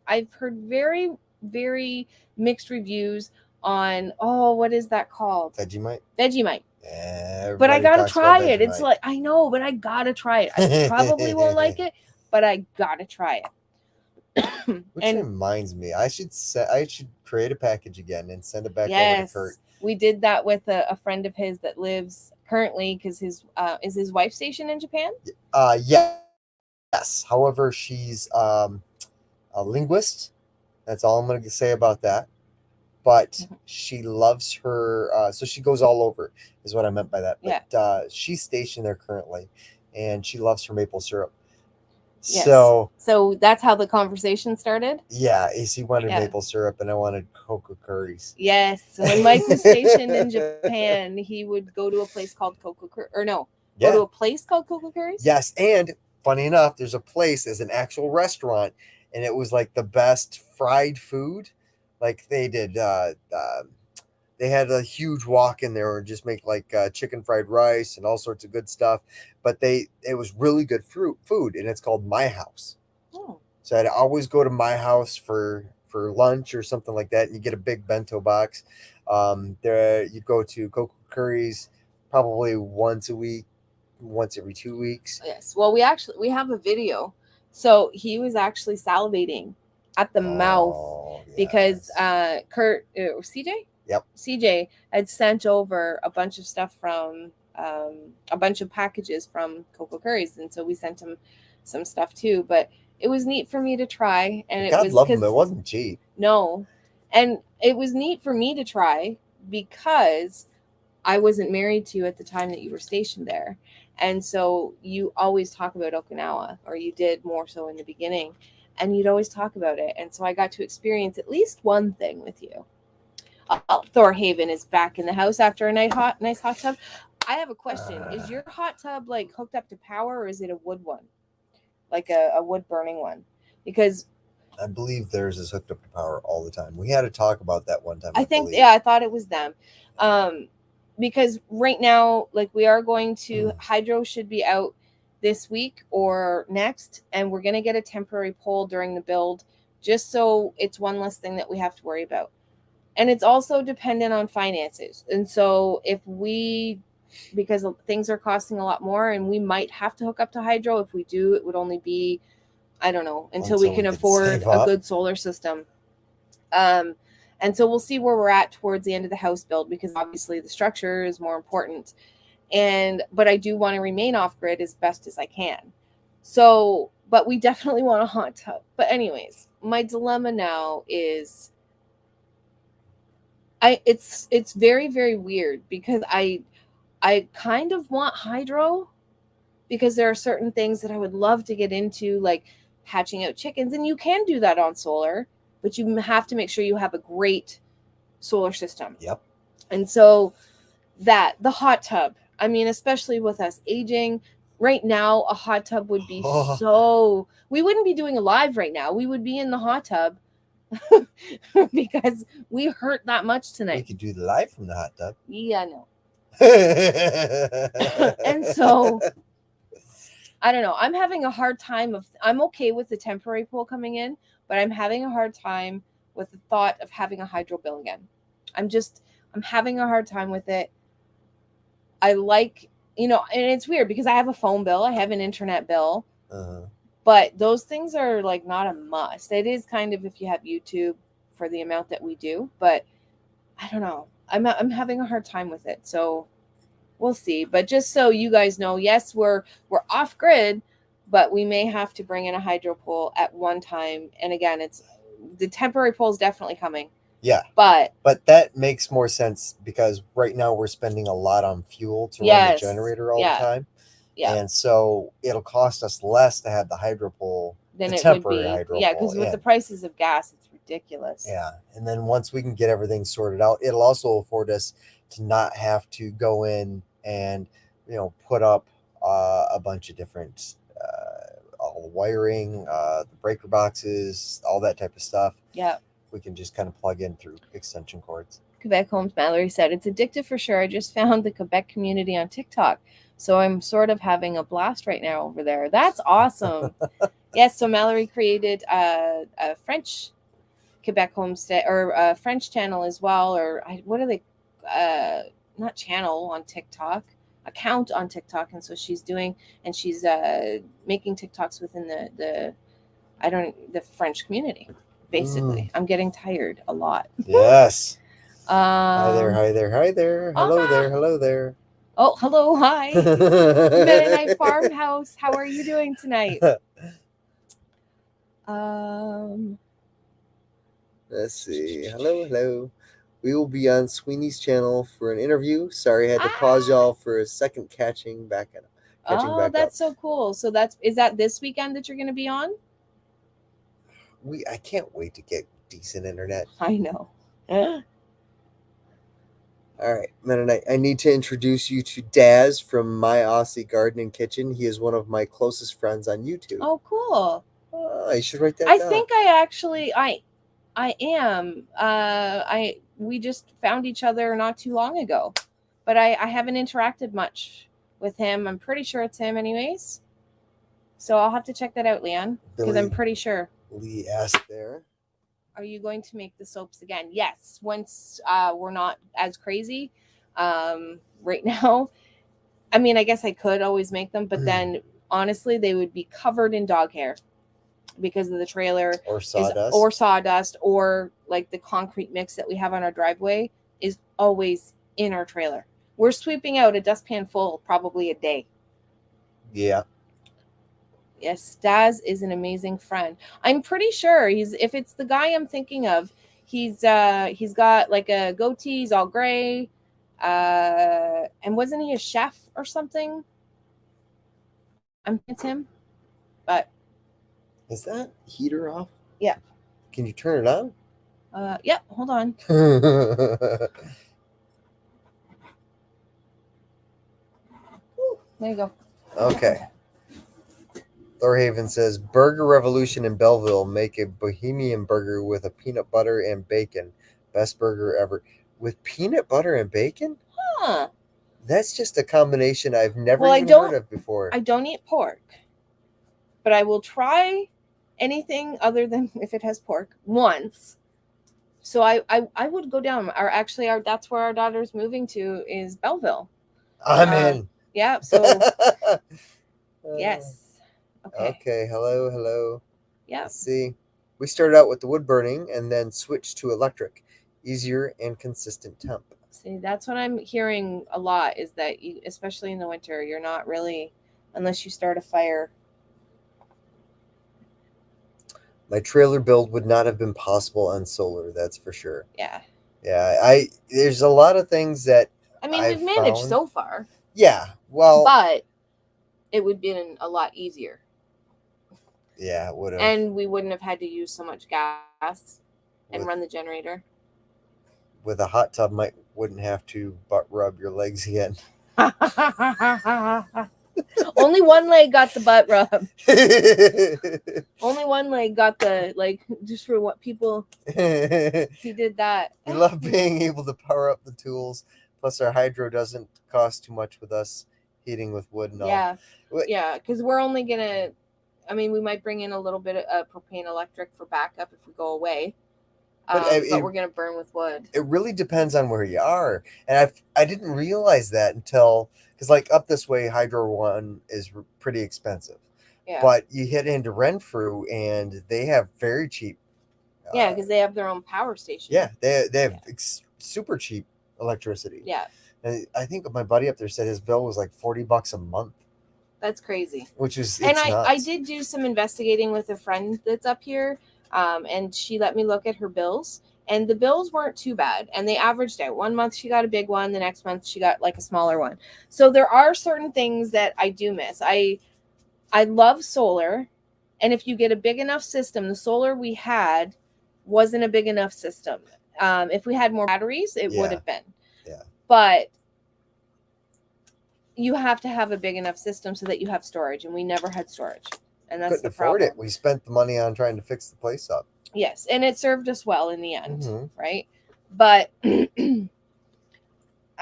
I've heard very, very mixed reviews on, what is that called? Vegemite. Yeah, but I gotta try it. It's like, I know, but I gotta try it. I probably won't like it, but I gotta try it. Which reminds me, I should create a package again and send it back over to Kurt. We did that with a friend of his that lives currently, because is his wife stationed in Japan? Yes. However, she's a linguist. That's all I'm going to say about that. But she loves her, so she goes all over, is what I meant by that. But she's stationed there currently, and she loves her maple syrup. Yes. So that's how the conversation started? Yeah, he wanted maple syrup, and I wanted cocoa curries. Yes. So when Mike was stationed in Japan, he would go to a place called go to a place called Cocoa Curries? Yes, and funny enough, there's an actual restaurant, and it was like the best fried food. Like they did, they had a huge walk in there and just make like chicken fried rice and all sorts of good stuff. But it was really good food, and it's called My House. Oh. So I'd always go to My House for lunch or something like that, and you get a big bento box. There you'd go to Cocoa Curries probably once a week, once every 2 weeks. Yes. Well, we have a video. So he was actually salivating at the mouth because Kurt or CJ? Yep. CJ had sent over a bunch of stuff from a bunch of packages from Cocoa Curries, and so we sent him some stuff too. But it was neat for me to try, and God love him. It wasn't cheap. No, and it was neat for me to try because I wasn't married to you at the time that you were stationed there, and so you always talk about Okinawa, or you did more so in the beginning, and you'd always talk about it, and so I got to experience at least one thing with you. Thor Haven is back in the house after a nice hot tub. I have a question. Is your hot tub like hooked up to power, or is it a wood one? Like a wood burning one? Because I believe theirs is hooked up to power all the time. We had to talk about that one time. I thought it was them. Because right now, like we are going to, hydro should be out this week or next, and we're going to get a temporary pole during the build, just so it's one less thing that we have to worry about. And it's also dependent on finances. And so because things are costing a lot more, and we might have to hook up to hydro. If we do, it would only be, I don't know, until we can afford a good solar system. And so we'll see where we're at towards the end of the house build, because obviously the structure is more important. But I do want to remain off grid as best as I can. So, but we definitely want a hot tub. But anyways, my dilemma now is it's very, very weird, because I kind of want hydro, because there are certain things that I would love to get into, like hatching out chickens, and you can do that on solar, but you have to make sure you have a great solar system. Yep. And so the hot tub, I mean, especially with us aging right now, a hot tub would be we wouldn't be doing a live right now. We would be in the hot tub because we hurt that much tonight. We could do the live from the hot tub. Yeah, no. And so I don't know. I'm having a hard time I'm okay with the temporary pool coming in, but I'm having a hard time with the thought of having a hydro bill again. I'm having a hard time with it. I like, and it's weird because I have a phone bill, I have an internet bill, but those things are like not a must. It is kind of if you have YouTube for the amount that we do, but I don't know. I'm having a hard time with it. So we'll see. But just so you guys know, yes, we're off grid, but we may have to bring in a hydro pool at one time. And again, it's the temporary pool is definitely coming. Yeah. But that makes more sense because right now we're spending a lot on fuel to run the generator all the time. Yeah. And so it'll cost us less to have the hydro pool than it would be. Yeah, because with the prices of gas, it's ridiculous. Yeah. And then once we can get everything sorted out, it'll also afford us to not have to go in and put up a bunch of different all the wiring, the breaker boxes, all that type of stuff. Yeah. We can just kind of plug in through extension cords. Quebec Homes Mallory said, it's addictive for sure. I just found the Quebec community on TikTok. So I'm sort of having a blast right now over there. That's awesome. Yes, so Mallory created a French Quebec homestead or a French channel as well. Or what are they? Not channel on TikTok, account on TikTok. And so she's making TikToks within the French community. Basically, I'm getting tired a lot. Yes. Hi there. Hello there. Hello there. Oh, hello. Hi. Mennonite Farmhouse. How are you doing tonight? Let's see. Hello. We will be on Sweeney's channel for an interview. Sorry, I had to pause y'all for a second catching back up. That's so cool. So is that this weekend that you're going to be on? I can't wait to get decent internet. I know. All right, Mennonite, I need to introduce you to Daz from My Aussie Garden and Kitchen. He is one of my closest friends on YouTube. Oh, cool. You should write that down. I think I am. We just found each other not too long ago, but I haven't interacted much with him. I'm pretty sure it's him anyways. So I'll have to check that out, Leon, because I'm pretty sure. Lee asked there. Are you going to make the soaps again? Yes. Once we're not as crazy right now. I mean, I guess I could always make them, but then honestly, they would be covered in dog hair because of the trailer or sawdust or like the concrete mix that we have on our driveway is always in our trailer. We're sweeping out a dustpan full probably a day. Yeah. Yes, Daz is an amazing friend. I'm pretty sure if it's the guy I'm thinking of, he's got like a goatee, he's all gray. And wasn't he a chef or something? It's him. But is that heater off? Yeah. Can you turn it on? Yep, hold on. There you go. Okay. Thor Haven says, Burger Revolution in Belleville make a bohemian burger with a peanut butter and bacon. Best burger ever. With peanut butter and bacon? Huh. That's just a combination I've never even heard of before. I don't eat pork, but I will try anything other than if it has pork once. So I would go down. That's where our daughter's moving to is Belleville. I'm in. Yeah. So yes. Okay. Hello. Yeah. Let's see. We started out with the wood burning and then switched to electric. Easier and consistent temp. See, that's what I'm hearing a lot is that especially in the winter, you're not really, unless you start a fire. My trailer build would not have been possible on solar, that's for sure. Yeah. Yeah, there's a lot of things that we've managed so far. Yeah, well, but it would have been a lot easier. Yeah, it would have. And we wouldn't have had to use so much gas. and run the generator. With a hot tub, wouldn't have to butt rub your legs again. Only one leg got the butt rub. Only one leg got the, like, just for what people. He did that. We love being able to power up the tools. Plus, our hydro doesn't cost too much with us heating with wood and all. Yeah, because we're only gonna. I mean, we might bring in a little bit of propane electric for backup if we go away. But we're gonna burn with wood. It really depends on where you are, and I didn't realize that until, because like up this way, Hydro One is pretty expensive. Yeah. But you hit into Renfrew, and they have very cheap. Yeah, because they have their own power station. Yeah, they have super cheap electricity. Yeah. And I think my buddy up there said his bill was like $40 a month. That's crazy. Which is nuts. I did do some investigating with a friend that's up here, and she let me look at her bills, and the bills weren't too bad, and they averaged out. 1 month she got a big one, the next month she got like a smaller one. So there are certain things that I do miss. I love solar, and if you get a big enough system, the solar we had wasn't a big enough system. If we had more batteries, it would have been. Yeah. But you have to have a big enough system so that you have storage, and we never had storage, and that's the problem. Couldn't afford it. We spent the money on trying to fix the place up. Yes, and it served us well in the end, right? But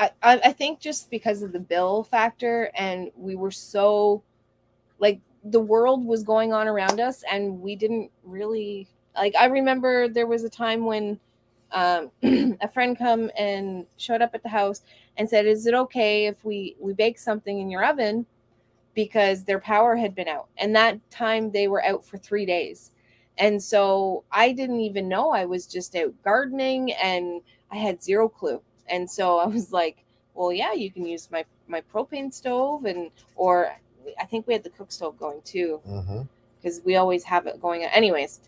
I think just because of the bill factor, and we were so, like, the world was going on around us, and we didn't really, like, I remember there was a time when a friend come and showed up at the house and said, is it okay if we bake something in your oven, because their power had been out, and that time they were out for 3 days. And so I didn't even know. I was just out gardening, and I had zero clue. And so I was like, well, yeah, you can use my propane stove, or I think we had the cook stove going too, because we always have it going. Anyways,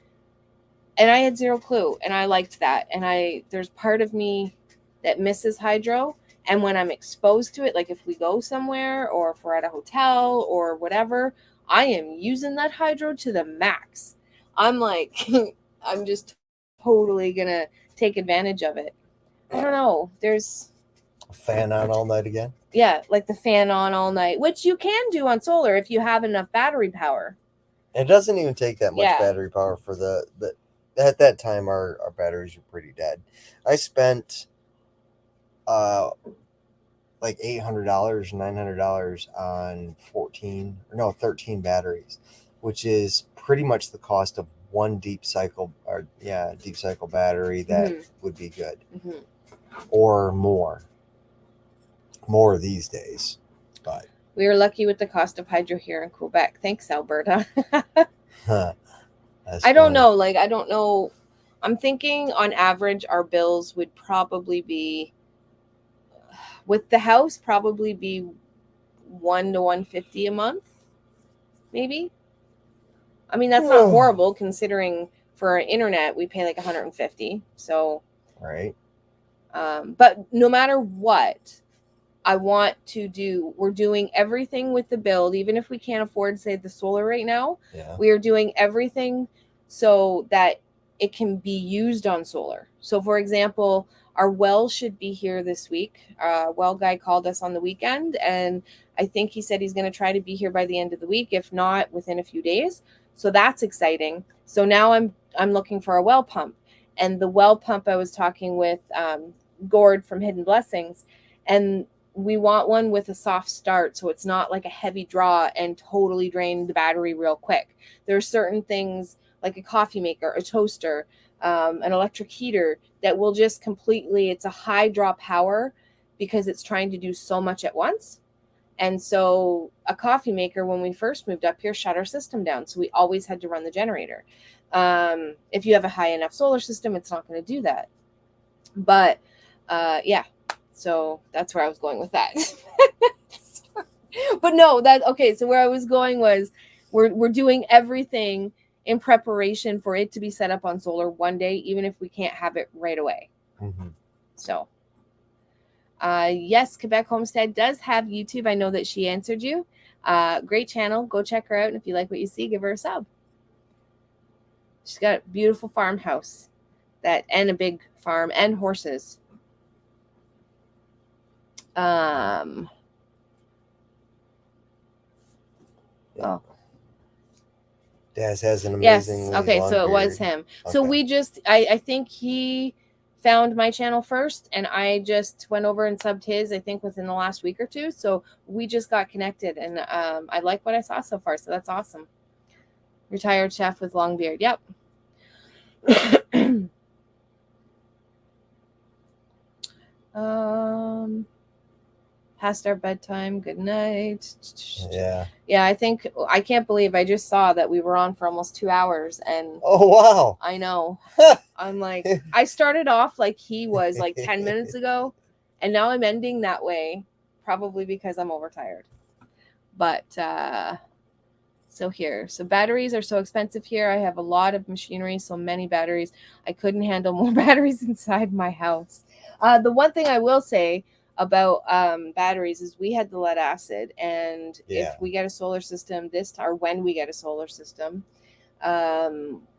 and I had zero clue, and I liked that. And there's part of me that misses hydro. And when I'm exposed to it, like if we go somewhere or if we're at a hotel or whatever, I am using that hydro to the max. I'm like, I'm just totally going to take advantage of it. I don't know. There's a fan on all night again. Yeah, like the fan on all night, which you can do on solar if you have enough battery power. It doesn't even take that much battery power for the at that time our batteries were pretty dead. I spent like $800, $900 on 13 batteries, which is pretty much the cost of one deep cycle battery that would be good, or more these days. But we are lucky with the cost of hydro here in Quebec. Thanks, Alberta. I don't know. Like, I don't know. I'm thinking on average, our bills would probably be, with the house, probably be $100 to $150 a month, maybe. I mean, that's not horrible considering for our internet we pay like $150. So, right. But no matter what, I want to do. We're doing everything with the build, even if we can't afford, say, the solar right now. Yeah. We are doing everything so that it can be used on solar. So, for example, our well should be here this week. Well guy called us on the weekend, and I think he said he's going to try to be here by the end of the week, if not within a few days. So that's exciting. So now I'm looking for a well pump, and the well pump I was talking with Gord from Hidden Blessings, and we want one with a soft start, so it's not like a heavy draw and totally drain the battery real quick. There are certain things like a coffee maker, a toaster, an electric heater that will just completely, it's a high draw power because it's trying to do so much at once. And so a coffee maker, when we first moved up here, shut our system down. So we always had to run the generator. If you have a high enough solar system, it's not going to do that. But yeah, so that's where I was going with that. But no, okay. So where I was going was we're doing everything in preparation for it to be set up on solar one day, even if we can't have it right away. So, yes, Quebec Homestead does have YouTube. I know that she answered you. Great channel. Go check her out. And if you like what you see, give her a sub. She's got a beautiful farmhouse. that, and a big farm and horses. Oh, Daz has an yes. amazing Okay, long so it was beard. him. So Okay. we just, I think he found my channel first, and I just went over and subbed his, I think within the last week or two. So we just got connected, and I like what I saw so far. So that's awesome. Retired chef with long beard. Yep. Past our bedtime. Good night. Yeah. Yeah, I can't believe I just saw that we were on for almost 2 hours, and Oh wow. I know. I'm like, I started off like he was like 10 minutes ago, and now I'm ending that way, probably because I'm overtired. But so batteries are so expensive here. I have a lot of machinery, so many batteries. I couldn't handle more batteries inside my house. The one thing I will say about batteries is we had the lead acid, and Yeah. if we get a solar system this time, or when we get a solar system,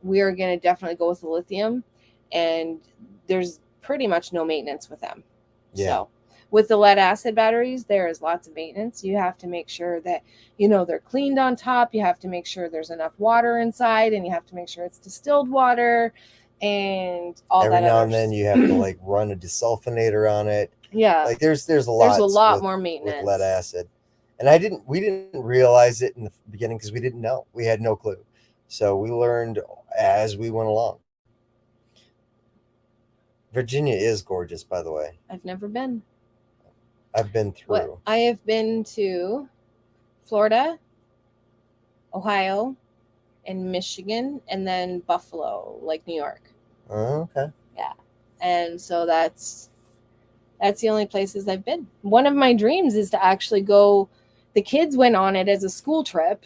we are going to definitely go with the lithium, and there's pretty much no maintenance with them. Yeah. So with the lead acid batteries, there is lots of maintenance. You have to make sure that, they're cleaned on top. You have to make sure there's enough water inside, and you have to make sure it's distilled water and all Every that. now and then you have to like run a desulfonator on it. Yeah. Like there's a lot more maintenance with lead acid. And we didn't realize it in the beginning because we didn't know. We had no clue. So we learned as we went along. Virginia is gorgeous, by the way. I've never been. I've been through. I have been to Florida, Ohio, and Michigan, and then Buffalo, like New York. Oh, okay. Yeah. And so that's the only places I've been. One of my dreams is to actually go. The kids went on it as a school trip.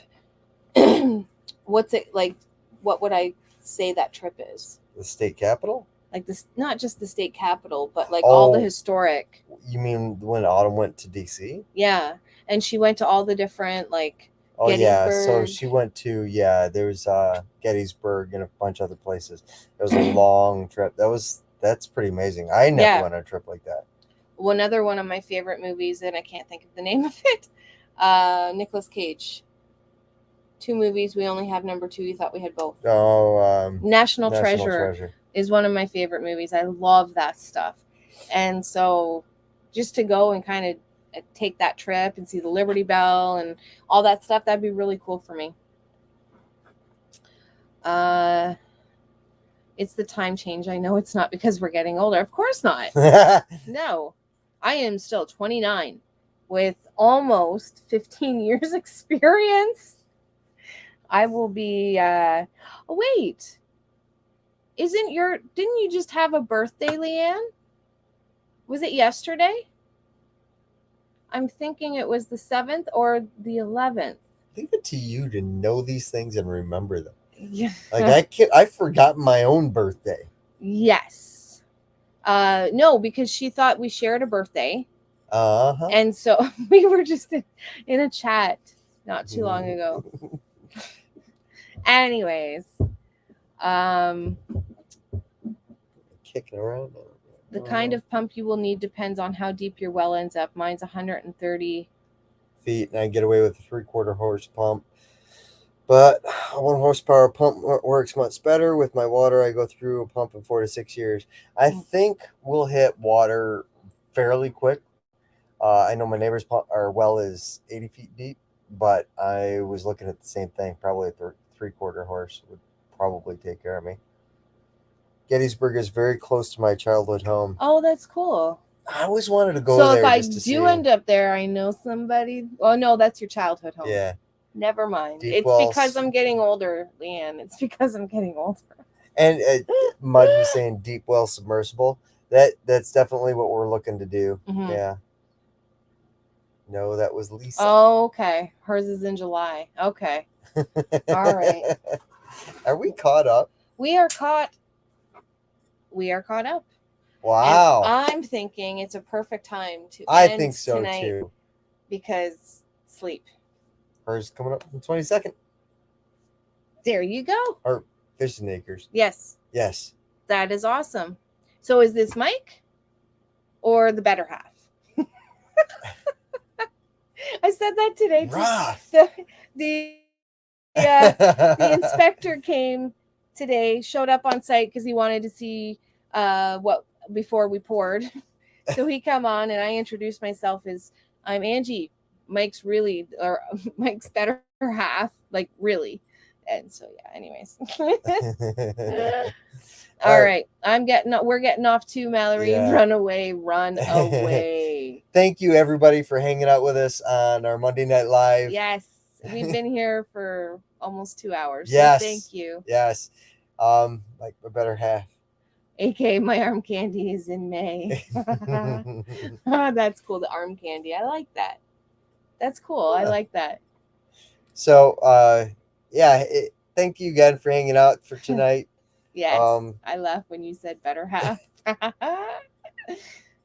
What's it like? What would I say that trip is? The state capitol? Like this, not just the state capitol, but like all the historic. You mean when Autumn went to DC? Yeah. And she went to all the different like Oh yeah, Gettysburg. so she went to there's Gettysburg and a bunch of other places. It was a long trip. That's pretty amazing. I never went on a trip like that. One of my favorite movies, and I can't think of the name of it. Nicolas Cage. 2 movies. We only have number 2. We thought we had both. Oh, National Treasure is one of my favorite movies. I love that stuff. And so just to go and kind of take that trip and see the Liberty Bell and all that stuff, that'd be really cool for me. It's the time change. I know it's not because we're getting older. Of course not. No. I am still 29 with almost 15 years experience. I will be wait. Didn't you just have a birthday, Leanne? Was it yesterday? I'm thinking it was the 7th or the 11th. Leave it to you to know these things and remember them. Yeah. Like I forgot my own birthday. Yes. No, because she thought we shared a birthday. Uh-huh. And so we were just in a chat not too long ago. Anyways, kicking around. The kind of pump you will need depends on how deep your well ends up. Mine's 130 feet, and I get away with a 3/4 horse pump. But a 1 horsepower pump works much better. With my water, I go through a pump in 4 to 6 years. I think we'll hit water fairly quick. I know my neighbor's well is 80 feet deep, but I was looking at the same thing. Probably a 3/4 horse would probably take care of me. Gettysburg is very close to my childhood home. Oh, that's cool. I always wanted to go there. So if I do end up there, I know somebody. Oh, no, that's your childhood home. Yeah. Never mind. It's because I'm getting older, Leanne. It's because I'm getting older. And Mud was saying deep well submersible. That's definitely what we're looking to do. Mm-hmm. Yeah. No, that was Lisa. Oh, okay. Hers is in July. Okay. All right. Are we caught up? We are caught up. Wow. And I'm thinking it's a perfect time to I end think so tonight too. Because sleep. Hers coming up in 22nd. There you go. Or Fishing Acres. Yes. Yes. That is awesome. So is this Mike or the better half? I said that today. Rough. The the inspector came today, showed up on site because he wanted to see what before we poured. So he come on and I introduced myself as I'm Angie, Mike's better half, like really. And so yeah, anyways. All right. We're getting off too, Mallory. Yeah. Run away. Thank you everybody for hanging out with us on our Monday Night Live. Yes. We've been here for almost 2 hours. Yes. So thank you. Yes. Like my better half. AK, my arm candy is in May. That's cool. The arm candy. I like that. That's cool. I like that. So, thank you again for hanging out for tonight. Yes. I laughed when you said better half.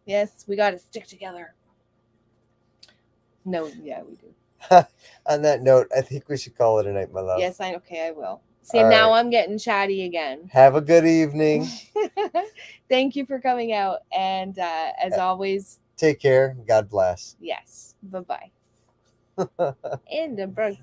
Yes, we got to stick together. No, yeah, we do. On that note, I think we should call it a night, my love. Yes, I will. See, now I'm getting chatty again. Have a good evening. Thank you for coming out. And as always, take care. God bless. Yes. Bye-bye. And a